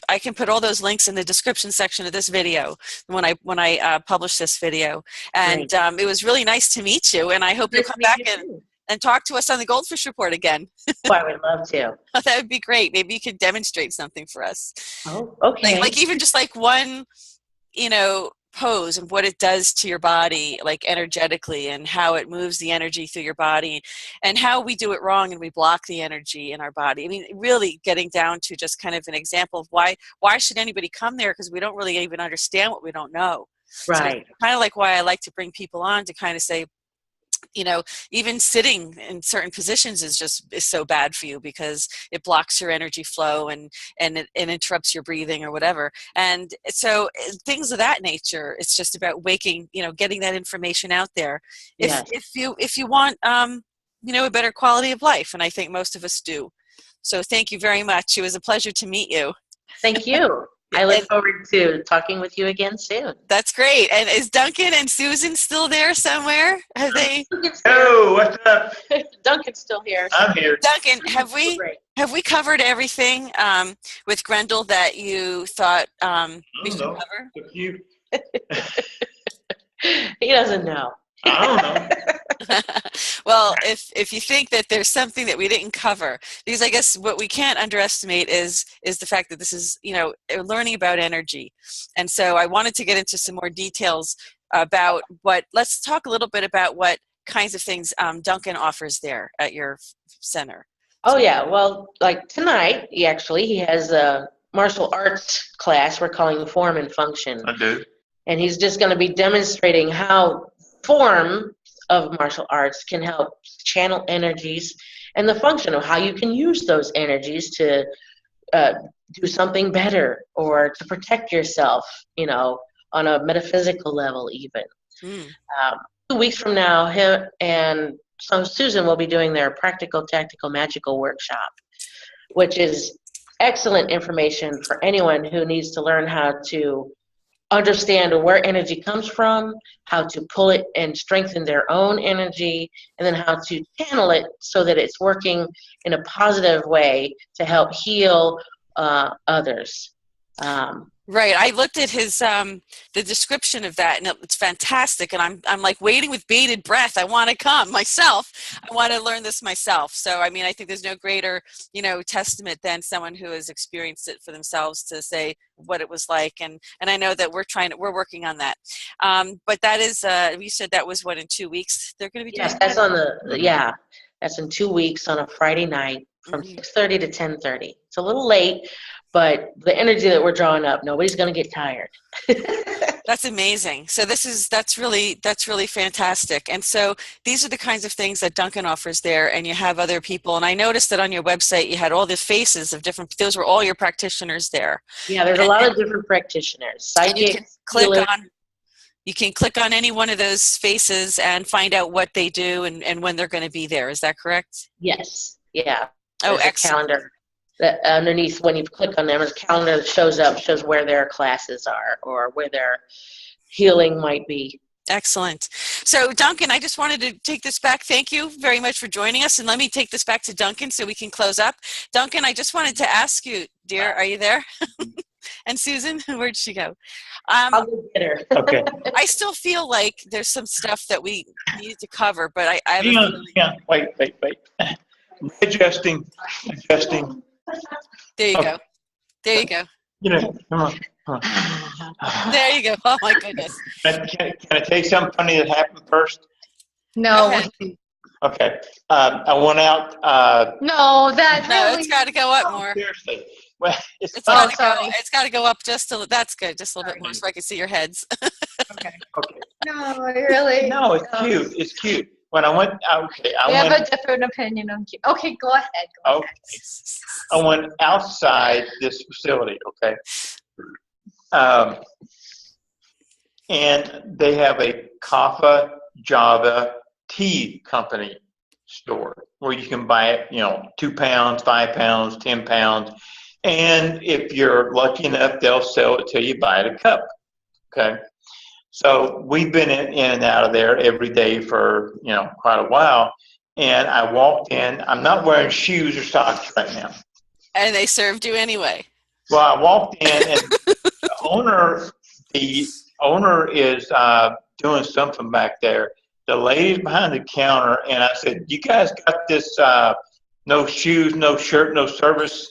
Speaker 1: I can put all those links in the description section of this video when I publish this video. And it was really nice to meet you, and I hope you'll come back and talk to us on the GoldFish report again.
Speaker 4: Oh, I would love to.
Speaker 1: That would be great. Maybe you could demonstrate something for us.
Speaker 4: Oh, okay.
Speaker 1: Like even just like one pose and what it does to your body, like energetically, and how it moves the energy through your body, and how we do it wrong and we block the energy in our body. I mean, really getting down to just kind of an example of why should anybody come there, because we don't really even understand what we don't know.
Speaker 4: Right.
Speaker 1: So kind of like why I like to bring people on to kind of say, even sitting in certain positions is so bad for you, because it blocks your energy flow and it interrupts your breathing or whatever. And so things of that nature, it's just about waking, getting that information out there. If you want, a better quality of life. And I think most of us do. So thank you very much. It was a pleasure to meet you.
Speaker 4: Thank you. I look forward to talking with you again soon.
Speaker 1: That's great. And is Duncan and Susan still there somewhere? Have they?
Speaker 3: Oh, what's up?
Speaker 4: Duncan's still here.
Speaker 3: I'm here.
Speaker 1: Duncan, have we covered everything with Grendel that you thought we should cover?
Speaker 4: He doesn't know.
Speaker 3: I don't know.
Speaker 1: Well, if you think that there's something that we didn't cover, because I guess what we can't underestimate is the fact that this is, learning about energy. And so I wanted to get into some more details about let's talk a little bit about what kinds of things Duncan offers there at your center.
Speaker 4: Oh, yeah. Well, like tonight, he has a martial arts class we're calling Form and Function.
Speaker 3: I do.
Speaker 4: And he's just going to be demonstrating how form of martial arts can help channel energies, and the function of how you can use those energies to do something better or to protect yourself, on a metaphysical level even. 2 weeks from now, him and Susan will be doing their practical, tactical, magical workshop, which is excellent information for anyone who needs to learn how to understand where energy comes from, how to pull it and strengthen their own energy, and then how to channel it so that it's working in a positive way to help heal others.
Speaker 1: Right. I looked at his the description of that, and it's fantastic. And I'm like waiting with bated breath. I want to come myself. I want to learn this myself. So I mean, I think there's no greater, testament than someone who has experienced it for themselves to say what it was like. And I know that we're working on that. But that is, you said that was what, in 2 weeks they're going to be doing.
Speaker 4: Yes, that's on that's in 2 weeks on a Friday night from 6:30 to 10:30. It's a little late, but the energy that we're drawing up, nobody's going to get tired.
Speaker 1: That's amazing. So that's really fantastic. And so these are the kinds of things that Duncan offers there, and you have other people. And I noticed that on your website you had all the faces of different. Those were all your practitioners there.
Speaker 4: Yeah, there's a lot of different practitioners. Psychics.
Speaker 1: You can click on any one of those faces and find out what they do and when they're going to be there. Is that correct?
Speaker 4: Yes. Yeah.
Speaker 1: There's
Speaker 4: a calendar that underneath, when you click on them, there's a calendar that shows where their classes are or where their healing might be.
Speaker 1: Excellent. So Duncan, I just wanted to take this back. Thank you very much for joining us. And let me take this back to Duncan so we can close up. Duncan, I just wanted to ask you, dear, are you there? And Susan, where'd she go?
Speaker 4: I'll go get her.
Speaker 3: Okay.
Speaker 1: I still feel like there's some stuff that we needed to cover, but I have
Speaker 3: Hang on. Wait. Adjusting.
Speaker 1: There you go. There you go.
Speaker 3: Come on.
Speaker 1: There you go. Oh my goodness.
Speaker 3: Can I tell you something funny that happened first?
Speaker 2: No.
Speaker 3: Okay. I went out.
Speaker 2: No,
Speaker 1: it's got to go up more.
Speaker 3: Seriously. Well,
Speaker 1: it's got to go up just a little. That's good. Just a little bit more so I can see your heads.
Speaker 2: Okay.
Speaker 3: Okay.
Speaker 2: No, really.
Speaker 3: No, it's cute. It's cute. When I went,
Speaker 2: I have a different opinion on cute. Okay, go ahead.
Speaker 3: Okay. I went outside this facility. Okay. And they have a Kappa Java tea company store where you can buy it, 2 pounds, 5 pounds, 10 pounds. And if you're lucky enough, they'll sell it till you buy it a cup. Okay. So we've been in and out of there every day for, quite a while. And I walked in. I'm not wearing shoes or socks right now.
Speaker 1: And they served you anyway.
Speaker 3: Well, I walked in, and the owner is doing something back there. The lady's behind the counter, and I said, "You guys got this no shoes, no shirt, no service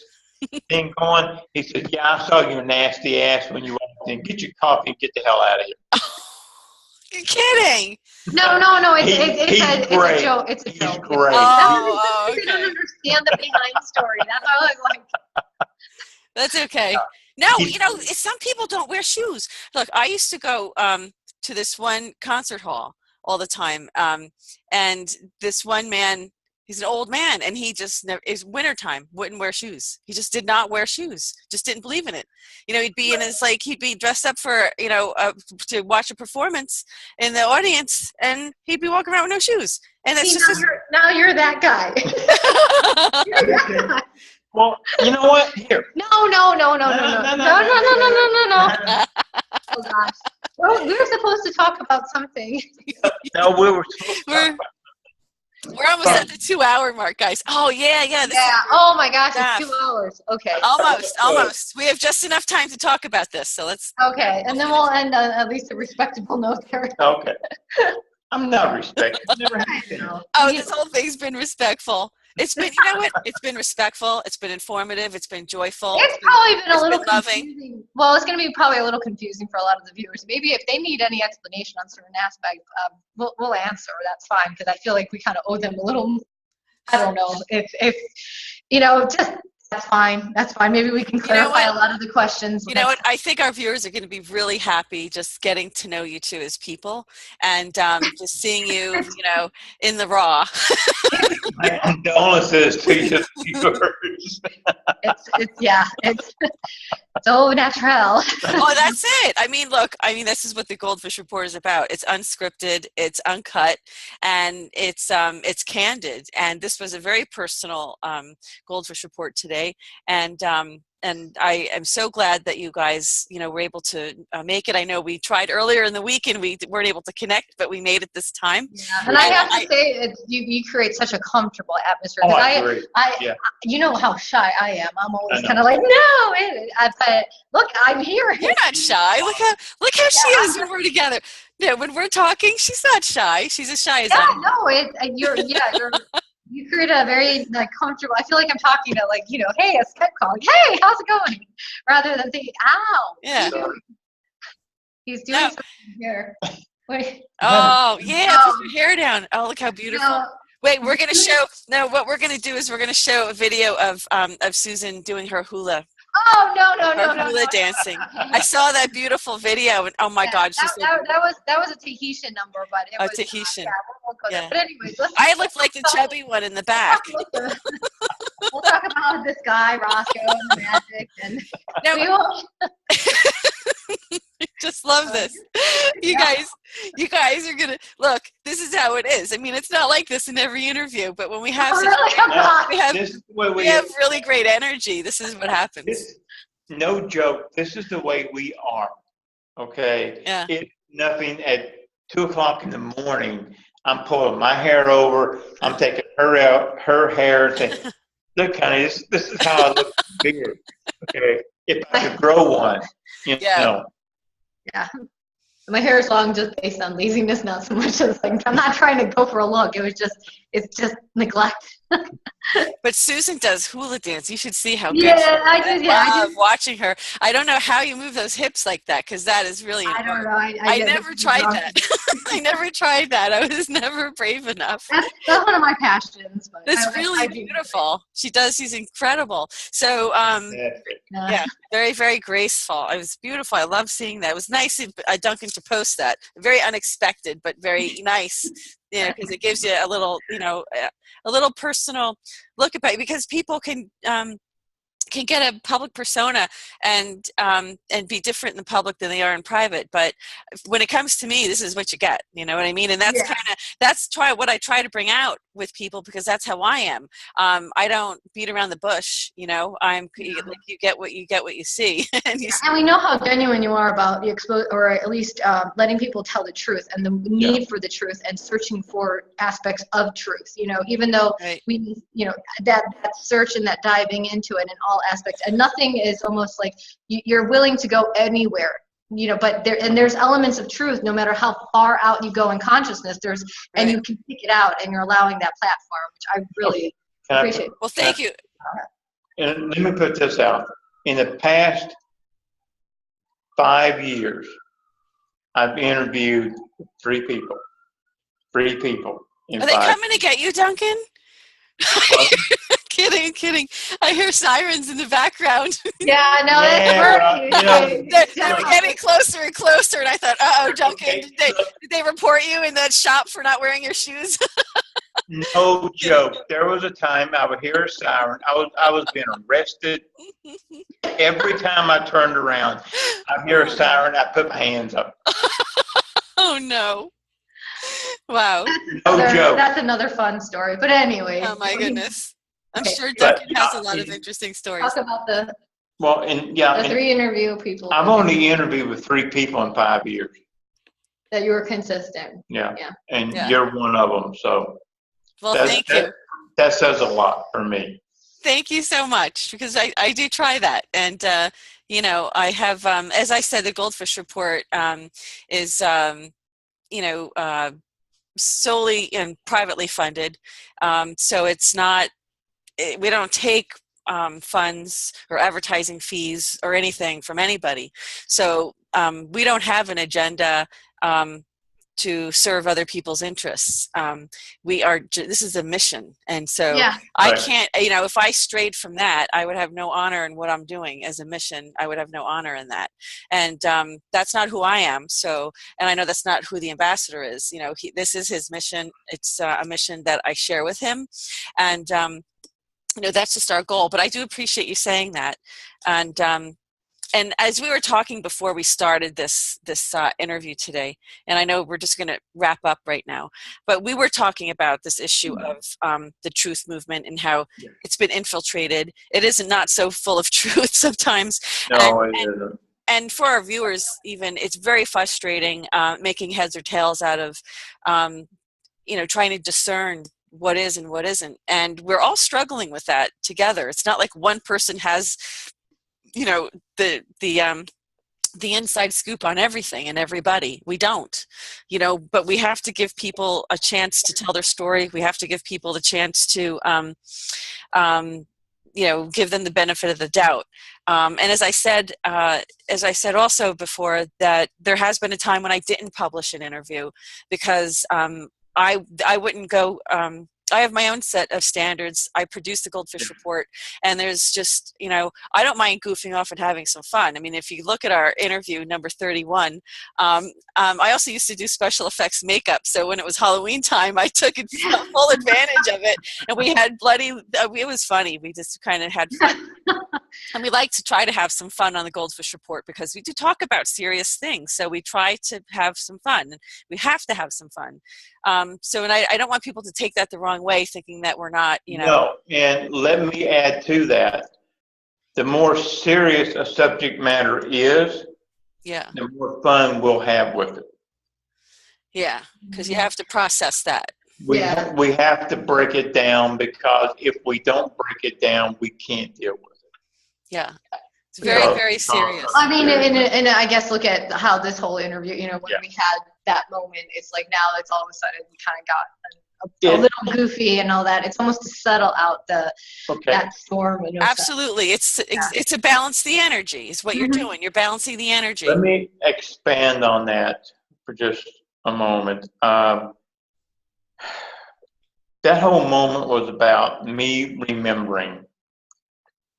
Speaker 3: thing going?" He said, "Yeah, I saw your nasty ass when you walked in. Get your coffee and get the hell out of here."
Speaker 1: You're kidding.
Speaker 2: No. It's a joke. It's a joke.
Speaker 3: He's great.
Speaker 2: Oh, okay. I don't understand the behind story. That's all I was like.
Speaker 1: That's okay. No, some people don't wear shoes. Look, I used to go to this one concert hall all the time, and this one man, he's an old man, and he just never, it's wintertime, wouldn't wear shoes. He just did not wear shoes. Just didn't believe in it. He'd be in his, he'd be dressed up for, to watch a performance in the audience, and he'd be walking around with no shoes. And that's
Speaker 2: now you're that guy. You're that guy.
Speaker 3: Well, you know what? Here.
Speaker 2: No. Oh gosh. Well, we were supposed to talk about something.
Speaker 3: No, we were supposed to talk about.
Speaker 1: We're almost at the 2-hour mark, guys. Oh, yeah.
Speaker 2: Yeah. Oh, my gosh, it's 2 hours. Okay.
Speaker 1: Almost. We have just enough time to talk about this, so let's.
Speaker 2: Okay, and then we'll end on at least a respectable note there.
Speaker 3: Okay. I'm not respectful. Never have been.
Speaker 1: Oh, this whole thing's been respectful. It's been, it's been respectful. It's been informative. It's been joyful.
Speaker 2: It's probably been a little
Speaker 1: loving.
Speaker 2: Confusing. Well, it's going to be probably a little confusing for a lot of the viewers. Maybe if they need any explanation on certain aspects, we'll answer. That's fine, because I feel like we kind of owe them a little. I don't know if just. That's fine. Maybe we can clarify a lot of the questions.
Speaker 1: You know what? I think our viewers are going to be really happy just getting to know you two as people, and just seeing you, in the raw.
Speaker 3: My condolences to your viewers.
Speaker 2: It's so natural.
Speaker 1: Oh, that's it. This is what the GoldFish Report is about. It's unscripted, it's uncut, and it's candid. And this was a very personal GoldFish Report today. today. And I am so glad that you guys, were able to make it. I know we tried earlier in the week and we weren't able to connect, but we made it this time.
Speaker 2: Yeah, and I have to say, you create such a comfortable atmosphere.
Speaker 3: Oh, I agree. Yeah.
Speaker 2: You know how shy I am. I'm always kind of like, no. But look, I'm here.
Speaker 1: You're not shy. Look how she is when we're together. Yeah, when we're talking, she's not shy. She's as shy as I am.
Speaker 2: No, you create a very comfortable. I feel like I'm talking to hey, a Skype call. Hey, how's it going? Rather than thinking, ow.
Speaker 1: Yeah.
Speaker 2: He's doing something here. Wait.
Speaker 1: Oh yeah, put your hair down. Oh, look how beautiful. Wait, we're gonna show. No, what we're gonna do is we're gonna show a video of Susan doing her hula.
Speaker 2: Oh no,
Speaker 1: hula dancing. I saw that beautiful video, and oh my God,
Speaker 2: that was a Tahitian number, but it was
Speaker 1: Tahitian.
Speaker 2: Yeah. But anyways,
Speaker 1: I looked like the chubby one in the back.
Speaker 2: We'll talk about this guy Roscoe and the magic, and
Speaker 1: just love this. You guys are gonna look. This is how it is. I mean, it's not like this in every interview, but when we have we have really great energy. This is what happens.
Speaker 3: No joke. This is the way we are. Okay.
Speaker 1: Yeah.
Speaker 3: It's nothing at 2:00 in the morning. I'm pulling my hair over. I'm taking her out, her hair, and saying, "Look, honey, this is how I look bigger." Okay. If I could grow one, you know.
Speaker 2: Yeah. My hair is long just based on laziness, not so much as I'm not trying to go for a look. It's just neglect.
Speaker 1: But Susan does hula dance. You should see how good
Speaker 2: she is. I
Speaker 1: love watching her. I don't know how you move those hips like that, because that is really
Speaker 2: I don't know.
Speaker 1: I never tried that. I never tried that. I was never brave enough.
Speaker 2: That's one of my passions. But
Speaker 1: it's really beautiful. She does. She's incredible. So, yeah, very, very graceful. It was beautiful. I love seeing that. It was nice of Duncan to post that. Very unexpected, but very nice. Because it gives you a little, a little personal look at it, because people can get a public persona and be different in the public than they are in private. But when it comes to me, this is what you get. You know what I mean? And that's what I try to bring out with people, because that's how I am. I don't beat around the bush. Like you get what you see. And
Speaker 2: we know how genuine you are about the or at least letting people tell the truth and the need for the truth and searching for aspects of truth. Even though we, that search and that diving into it in all aspects, and nothing is almost like you're willing to go anywhere. But there's elements of truth no matter how far out you go in consciousness. And you can pick it out, and you're allowing that platform, which I really appreciate.
Speaker 1: Well, thank you.
Speaker 3: And let me put this out. In the past 5 years, I've interviewed 3 people. 3 people.
Speaker 1: Are they coming to get you, Duncan? Kidding. I hear sirens in the background.
Speaker 2: Yeah, no, that's
Speaker 1: they're getting closer and closer, and I thought, uh-oh, Duncan, did they report you in that shop for not wearing your shoes?
Speaker 3: No joke. There was a time I would hear a siren. I was being arrested. Every time I turned around, I'd hear a siren. I put my hands up.
Speaker 1: Oh, no. Wow.
Speaker 3: No joke.
Speaker 2: That's another fun story. But anyway.
Speaker 1: Oh, my goodness. I'm sure Duncan has a lot of interesting stories.
Speaker 2: Talk about the
Speaker 3: 3
Speaker 2: interview people.
Speaker 3: I've only interviewed with 3 people in 5 years.
Speaker 2: That you were consistent.
Speaker 3: Yeah. And you're one of them. So.
Speaker 1: Well, thank you.
Speaker 3: That says a lot for me.
Speaker 1: Thank you so much, because I do try that. And, I have, as I said, the GoldFish report is, solely and privately funded. So it's not, we don't take funds or advertising fees or anything from anybody. So we don't have an agenda to serve other people's interests. This is a mission. And so I can't, if I strayed from that, I would have no honor in what I'm doing as a mission. I would have no honor in that. And that's not who I am. So, and I know that's not who the ambassador is. This is his mission. It's a mission that I share with him. And, that's just our goal. But I do appreciate you saying that. And And as we were talking before we started this interview today, and I know we're just going to wrap up right now, but we were talking about this issue of the truth movement and how it's been infiltrated. It is not so full of truth sometimes.
Speaker 3: No, it isn't.
Speaker 1: And for our viewers, even, it's very frustrating making heads or tails out of, trying to discern what is and what isn't. And we're all struggling with that together. It's not like one person has, the inside scoop on everything and everybody. We don't, but we have to give people a chance to tell their story. We have to give people the chance to, give them the benefit of the doubt. And as I said also before, that there has been a time when I didn't publish an interview because I wouldn't go. I have my own set of standards. I produce the GoldFish report, and there's just, I don't mind goofing off and having some fun. I mean, if you look at our interview number 31, I also used to do special effects makeup. So when it was Halloween time, I took full advantage of it, and we had it was funny. We just kind of had fun. And we like to try to have some fun on the GoldFish report because we do talk about serious things. So we try to have some fun. We have to have some fun. And I don't want people to take that the wrong way, thinking that we're not,
Speaker 3: No, and let me add to that. The more serious a subject matter is, the more fun we'll have with it.
Speaker 1: Yeah, because you have to process that.
Speaker 3: We have to break it down, because if we don't break it down, we can't deal with it.
Speaker 1: Yeah. It's very, very serious.
Speaker 2: I mean, and I guess look at how this whole interview, when we had that moment, it's like now it's all of a sudden we kind of got a little goofy and all that. It's almost to settle out that storm.
Speaker 1: Absolutely. It's to balance the energy is what you're doing. You're balancing the energy.
Speaker 3: Let me expand on that for just a moment. That whole moment was about me remembering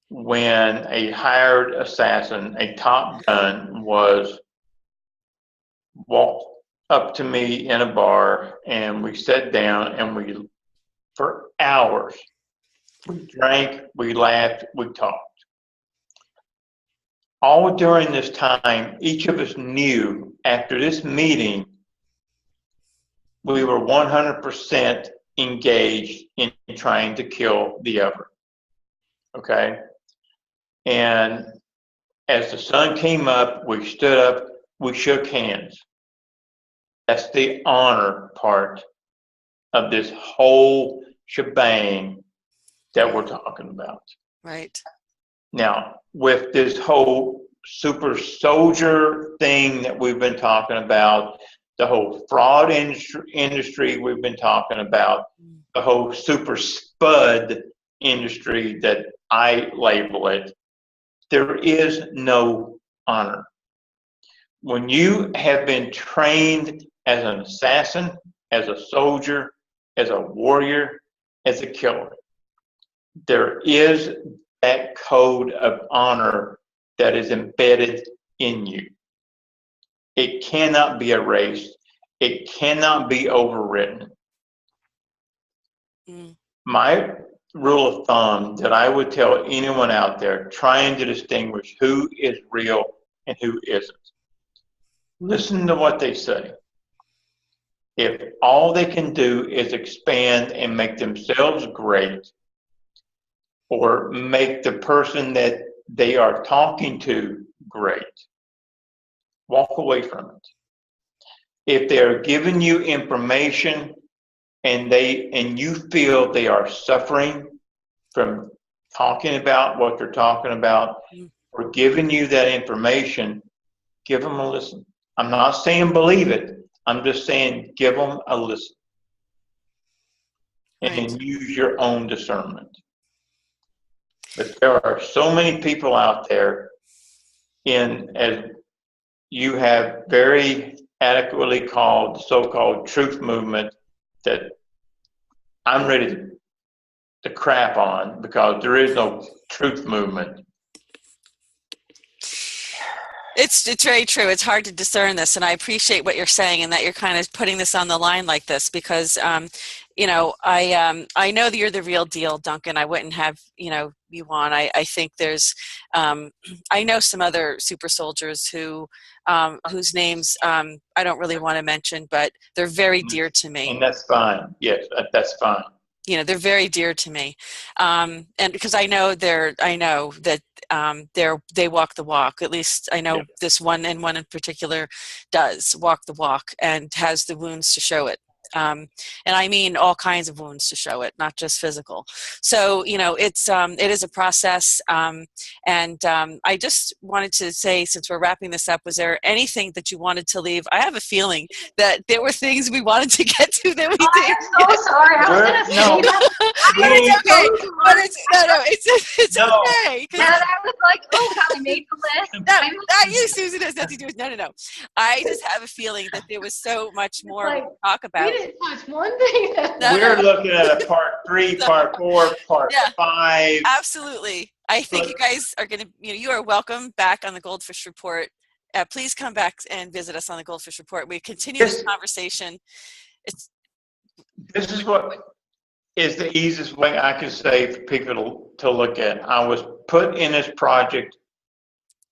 Speaker 3: when a hired assassin, a top gun, walked up to me in a bar, and we sat down, and for hours, we drank, we laughed, we talked. All during this time, each of us knew after this meeting, we were 100% engaged in trying to kill the other. Okay? And as the sun came up, we stood up, we shook hands. That's the honor part of this whole shebang that we're talking about.
Speaker 1: Right.
Speaker 3: Now, with this whole super soldier thing that we've been talking about, the whole fraud industry we've been talking about, the whole super spud industry that I label it, there is no honor. When you have been trained as an assassin, as a soldier, as a warrior, as a killer, there is that code of honor that is embedded in you. It cannot be erased. It cannot be overwritten. My rule of thumb that I would tell anyone out there trying to distinguish who is real and who isn't, listen to what they say. If all they can do is expand and make themselves great, or make the person that they are talking to great, walk away from it. If they're giving you information and you feel they are suffering from talking about what they're talking about, or giving you that information, give them a listen. I'm not saying believe it. I'm just saying give them a listen. And use your own discernment. But there are so many people out there, as you have very adequately called the so-called truth movement, that I'm ready to crap on, because there is no truth movement.
Speaker 1: It's very true. It's hard to discern this, and I appreciate what you're saying and that you're kind of putting this on the line like this because, I know that you're the real deal, Duncan. I wouldn't have you on. I think there's I know some other super soldiers whose names I don't really want to mention, but they're very dear to me.
Speaker 3: And that's fine. Yes, that's fine.
Speaker 1: They're very dear to me, and because I know that they walk the walk. At least I know this one in particular does walk the walk and has the wounds to show it. And I mean all kinds of wounds to show it, not just physical. So it is a process. And I just wanted to say, since we're wrapping this up, was there anything that you wanted to leave? I have a feeling that there were things we wanted to get to that we didn't.
Speaker 2: I'm so sorry. I was going to say that.
Speaker 1: But it's okay. But it's okay.
Speaker 2: And I was like, oh, Callie made the list.
Speaker 1: No, not you, Susan. It has nothing to do with. No. I just have a feeling that there was so much more to talk about.
Speaker 2: We didn't touch one thing.
Speaker 3: We're looking at a part 3, part 4, part 5.
Speaker 1: Absolutely. I think you guys are going to, you are welcome back on the GoldFish Report. Please come back and visit us on the GoldFish Report. We continue this conversation.
Speaker 3: This is what is the easiest way I can say for people to look at. I was put in this project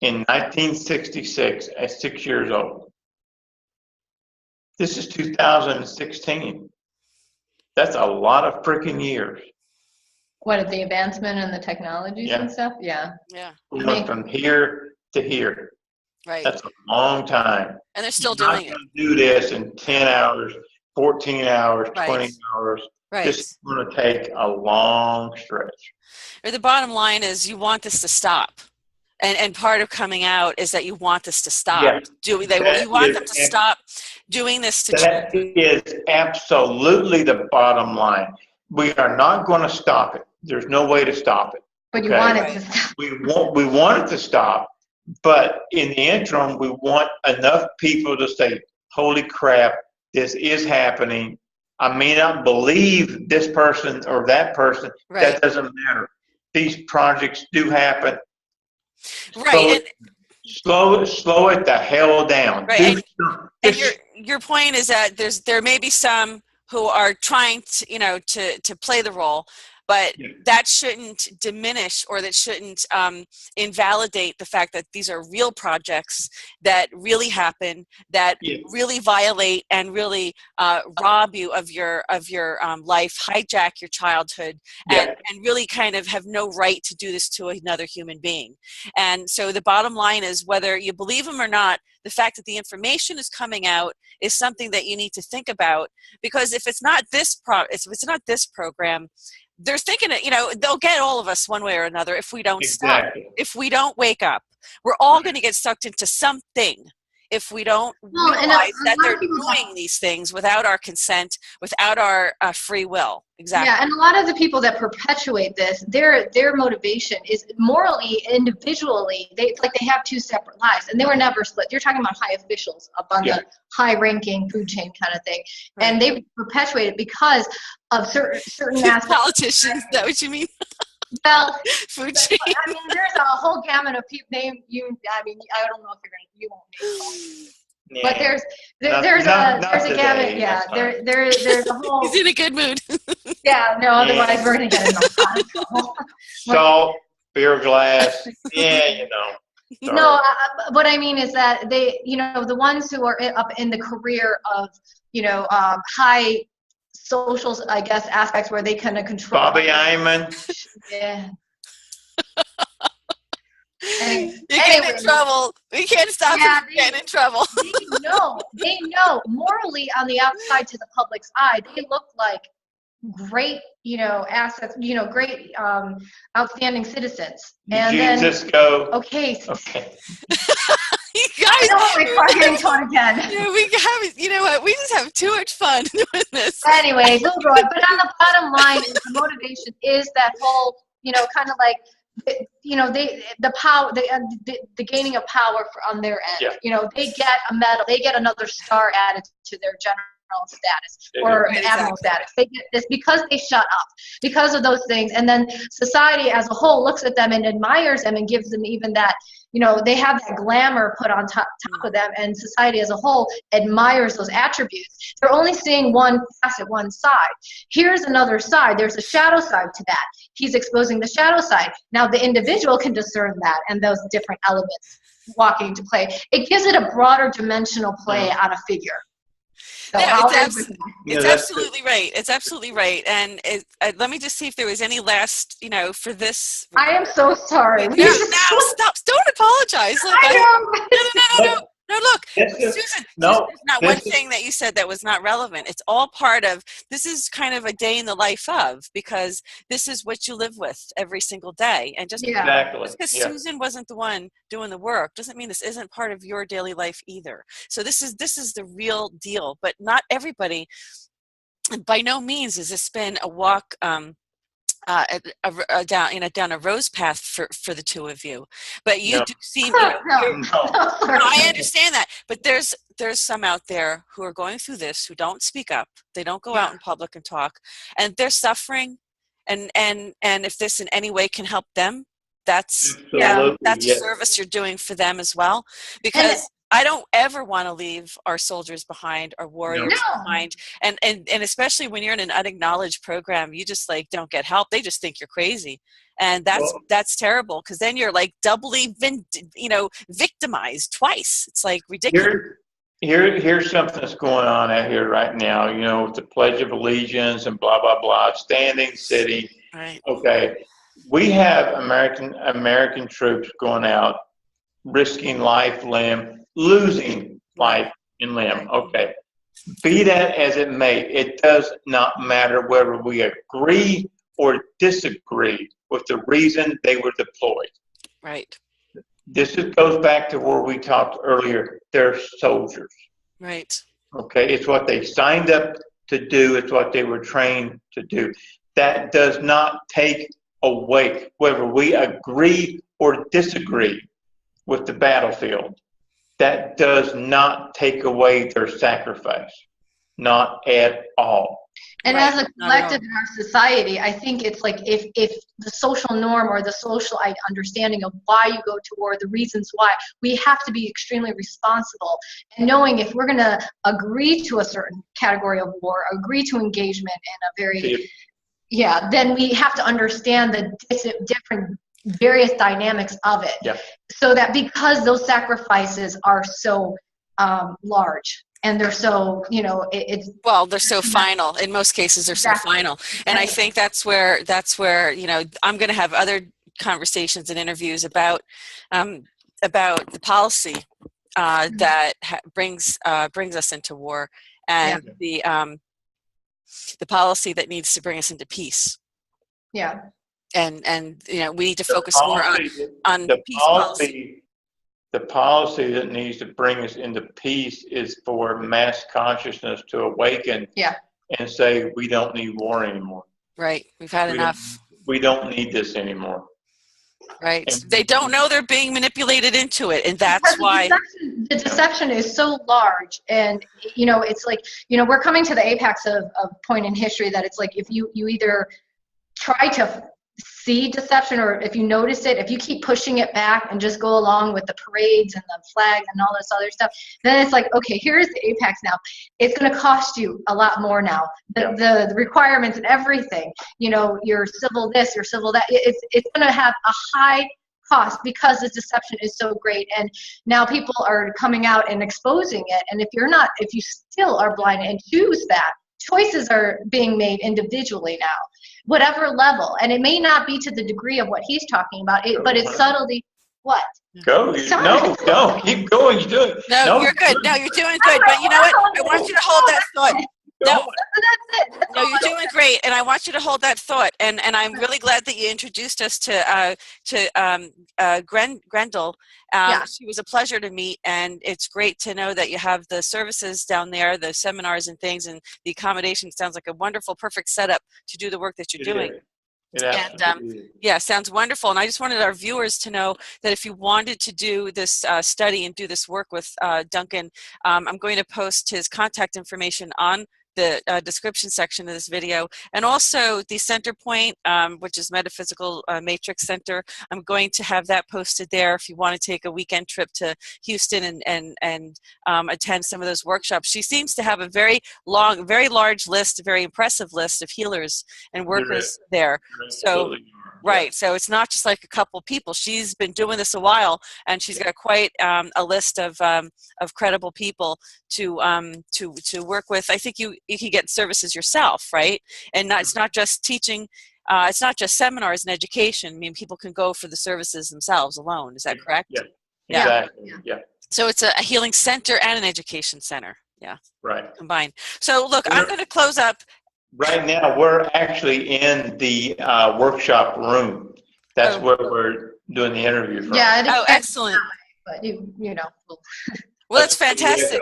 Speaker 3: in 1966 at 6 years old. This is 2016. That's a lot of freaking years.
Speaker 2: What, the advancement in the technologies and stuff? Yeah.
Speaker 3: We went from here to here.
Speaker 1: Right.
Speaker 3: That's a long time.
Speaker 1: And they're still doing it.
Speaker 3: Not going to do this in 10 hours, 14 hours, 20 hours.
Speaker 1: Right.
Speaker 3: This is going to take a long stretch.
Speaker 1: Or the bottom line is you want this to stop. And part of coming out is that you want this to stop.
Speaker 3: Yeah,
Speaker 1: you want them to stop doing this to
Speaker 3: That is absolutely the bottom line. We are not going to stop it. There's no way to stop it.
Speaker 2: But you want it to stop.
Speaker 3: We want it to stop, but in the interim, we want enough people to say, holy crap, this is happening. I may not believe this person or that person.
Speaker 1: Right.
Speaker 3: That doesn't matter. These projects do happen.
Speaker 1: Right.
Speaker 3: Slow it the hell down.
Speaker 1: Right. And your point is that there may be some who are trying to to play the role, but that shouldn't diminish or that shouldn't invalidate the fact that these are real projects that really happen, that really violate and really rob you of your life, hijack your childhood, and really kind of have no right to do this to another human being. And so the bottom line is, whether you believe them or not, the fact that the information is coming out is something that you need to think about, because if it's not this program, they're thinking they'll get all of us one way or another if we don't stop. If we don't wake up, we're all going to get sucked into something if we don't realize that they're doing these things without our consent, without our free will. Exactly.
Speaker 2: Yeah, and a lot of the people that perpetuate this, their motivation is morally, individually, they have two separate lives, and they were never split. You're talking about high officials up on the high-ranking food chain kind of thing, and they perpetuate it because of certain aspects.
Speaker 1: Politicians, is that what you mean?
Speaker 2: Well,
Speaker 1: food chain.
Speaker 2: I mean, there's a whole gamut of people. I don't know if you won't name them. But there's a gamut. Yeah, there's a whole.
Speaker 1: He's in a good mood.
Speaker 2: Yeah, no. Otherwise, we're gonna get in a lot of trouble.
Speaker 3: Salt, beer glass.
Speaker 2: No, what I mean is that they, the ones who are up in the career of, high social, I guess, aspects where they kind of control.
Speaker 3: Bobby Eyman.
Speaker 2: Yeah.
Speaker 1: You're getting in trouble. We can't stop you from getting in trouble.
Speaker 2: They know. Morally, on the outside to the public's eye, they look like great, assets, great, outstanding citizens. And okay.
Speaker 1: You guys,
Speaker 2: we're getting taught again.
Speaker 1: We have, you know what? We just have too much fun doing this.
Speaker 2: Anyways, we'll go it. But on the bottom line, the motivation is that whole, kind of like, the power, the gaining of power on their end. They get a medal, they get another star added to their status or
Speaker 1: Right,
Speaker 2: admiral
Speaker 1: exactly.
Speaker 2: status. They get this because they shut up, because of those things. And then society as a whole looks at them and admires them and gives them even that, they have that glamour put on top of them, and society as a whole admires those attributes. They're only seeing one facet, one side. Here's another side. There's a shadow side to that. He's exposing the shadow side. Now the individual can discern that and those different elements walking into play. It gives it a broader dimensional play on a figure. So
Speaker 1: Yeah, it's
Speaker 3: Yeah, that's
Speaker 1: absolutely right. It's absolutely right. And let me just see if there was any last, for this.
Speaker 2: I am so sorry.
Speaker 1: No, stop. Don't apologize. Look,
Speaker 2: I know.
Speaker 1: no. No, look,
Speaker 3: This is-
Speaker 1: Susan,
Speaker 3: no,
Speaker 1: there's not
Speaker 3: this
Speaker 1: one
Speaker 3: is-
Speaker 1: thing that you said that was not relevant. It's all part of, this is kind of a day in the life of, because this is what you live with every single day. And just
Speaker 3: Exactly.
Speaker 1: because
Speaker 3: Yeah.
Speaker 1: Susan wasn't the one doing the work doesn't mean this isn't part of your daily life either. So this is the real deal, but not everybody, by no means has this been a walk down a rose path for the two of you, but you
Speaker 3: No.
Speaker 1: do seem,
Speaker 3: No.
Speaker 1: I understand that, but there's some out there who are going through this who don't speak up, they don't go out in public and talk, and they're suffering, and if this in any way can help them, that's
Speaker 3: Absolutely,
Speaker 1: that's a
Speaker 3: yes.
Speaker 1: service you're doing for them as well, because I don't ever want to leave our soldiers behind, our warriors behind. And especially when you're in an unacknowledged program, you just don't get help. They just think you're crazy. And that's terrible, because then you're doubly victimized twice. It's ridiculous.
Speaker 3: Here's something that's going on out here right now, with the Pledge of Allegiance and blah, blah, blah, standing, sitting.
Speaker 1: Right.
Speaker 3: Okay. We have American troops going out, risking life, limb, losing life and limb. Okay. Be that as it may, it does not matter whether we agree or disagree with the reason they were deployed.
Speaker 1: Right.
Speaker 3: This goes back to where we talked earlier. They're soldiers.
Speaker 1: Right.
Speaker 3: Okay. It's what they signed up to do. It's what they were trained to do. That does not take away whether we agree or disagree with the battlefield. That does not take away their sacrifice, not at all.
Speaker 2: And
Speaker 1: Right.
Speaker 2: as a collective in our society, I think it's if the social norm or the social understanding of why you go to war, the reasons why, we have to be extremely responsible. And knowing if we're going to agree to a certain category of war, agree to engagement in a very, then we have to understand the different various dynamics of it.
Speaker 3: Yep.
Speaker 2: So that because those sacrifices are so large, and they're so,
Speaker 1: they're so final. In most cases, they're so final. And I think that's where I'm going to have other conversations and interviews about the policy that brings us into war, and the policy that needs to bring us into peace.
Speaker 2: Yeah.
Speaker 1: And we need to focus more on
Speaker 3: the
Speaker 1: peace policy.
Speaker 3: The policy that needs to bring us into peace is for mass consciousness to awaken and say, we don't need war anymore.
Speaker 1: Right. We've had enough.
Speaker 3: We don't need this anymore.
Speaker 1: Right. They don't know they're being manipulated into it, and that's why
Speaker 2: the deception is so large. And it's we're coming to the apex of point in history that it's if you either try to see deception, or if you notice it, if you keep pushing it back and just go along with the parades and the flags and all this other stuff, then it's okay, here's the apex now. It's going to cost you a lot more now. The requirements and everything, your civil this, your civil that, it's going to have a high cost because this deception is so great. And now people are coming out and exposing it. And if you still are blind and choose that, choices are being made individually now, whatever level. And it may not be to the degree of what he's talking about, but it's subtly what?
Speaker 3: Go. No, keep going. You're doing.
Speaker 1: No, you're good. No, you're doing good. But you know what? I want you to hold that thought. No,
Speaker 2: that's it.
Speaker 1: no, you're doing great, and I want you to hold that thought. And I'm really glad that you introduced us to Grendel. She was a pleasure to meet, and it's great to know that you have the services down there, the seminars and things, and the accommodation. Sounds like a wonderful, perfect setup to do the work that you're doing.
Speaker 3: It
Speaker 1: And
Speaker 3: absolutely is.
Speaker 1: yeah, sounds wonderful. And I just wanted our viewers to know that if you wanted to do this study and do this work with Duncan, I'm going to post his contact information on the description section of this video, and also the center point, which is Metaphysical Matrix Center. I'm going to have that posted there if you want to take a weekend trip to Houston and attend some of those workshops. She seems to have a very long, very large list, a very impressive list of healers and workers there. So right, so it's not just like a couple people. She's been doing this a while, and she's got quite a list of credible people to work with. I think you can get services yourself, right? And it's not just teaching. It's not just seminars and education. I mean, people can go for the services themselves alone. Is that correct?
Speaker 3: Yeah,
Speaker 1: Yeah.
Speaker 3: exactly. Yeah.
Speaker 1: So it's a healing center and an education center. Yeah.
Speaker 3: Right.
Speaker 1: Combined. So look, I'm going to close up.
Speaker 3: Right now, we're actually in the workshop room. That's where we're doing the interview from.
Speaker 2: Yeah.
Speaker 1: Oh, excellent.
Speaker 2: But you know.
Speaker 1: Well, that's fantastic.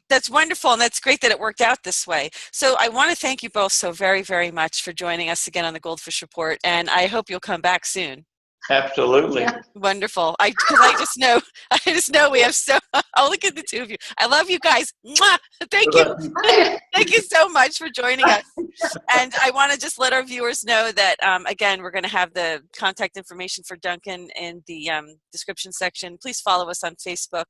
Speaker 1: That's wonderful, and that's great that it worked out this way. So I want to thank you both so very, very much for joining us again on the GoldFish Report, and I hope you'll come back soon.
Speaker 3: Absolutely.
Speaker 2: Yeah.
Speaker 1: Wonderful. Because I just know we have so. Oh, look at the two of you. I love you guys. Mwah! Thank you. Thank you so much for joining us. And I want to just let our viewers know that, again, we're going to have the contact information for Duncan in the description section. Please follow us on Facebook.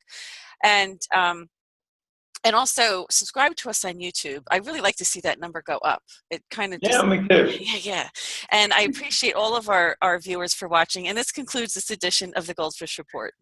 Speaker 1: And also subscribe to us on YouTube. I really like to see that number go up. It kind of
Speaker 3: Yeah, me too.
Speaker 1: Yeah. And I appreciate all of our viewers for watching. And this concludes this edition of the GoldFish Report.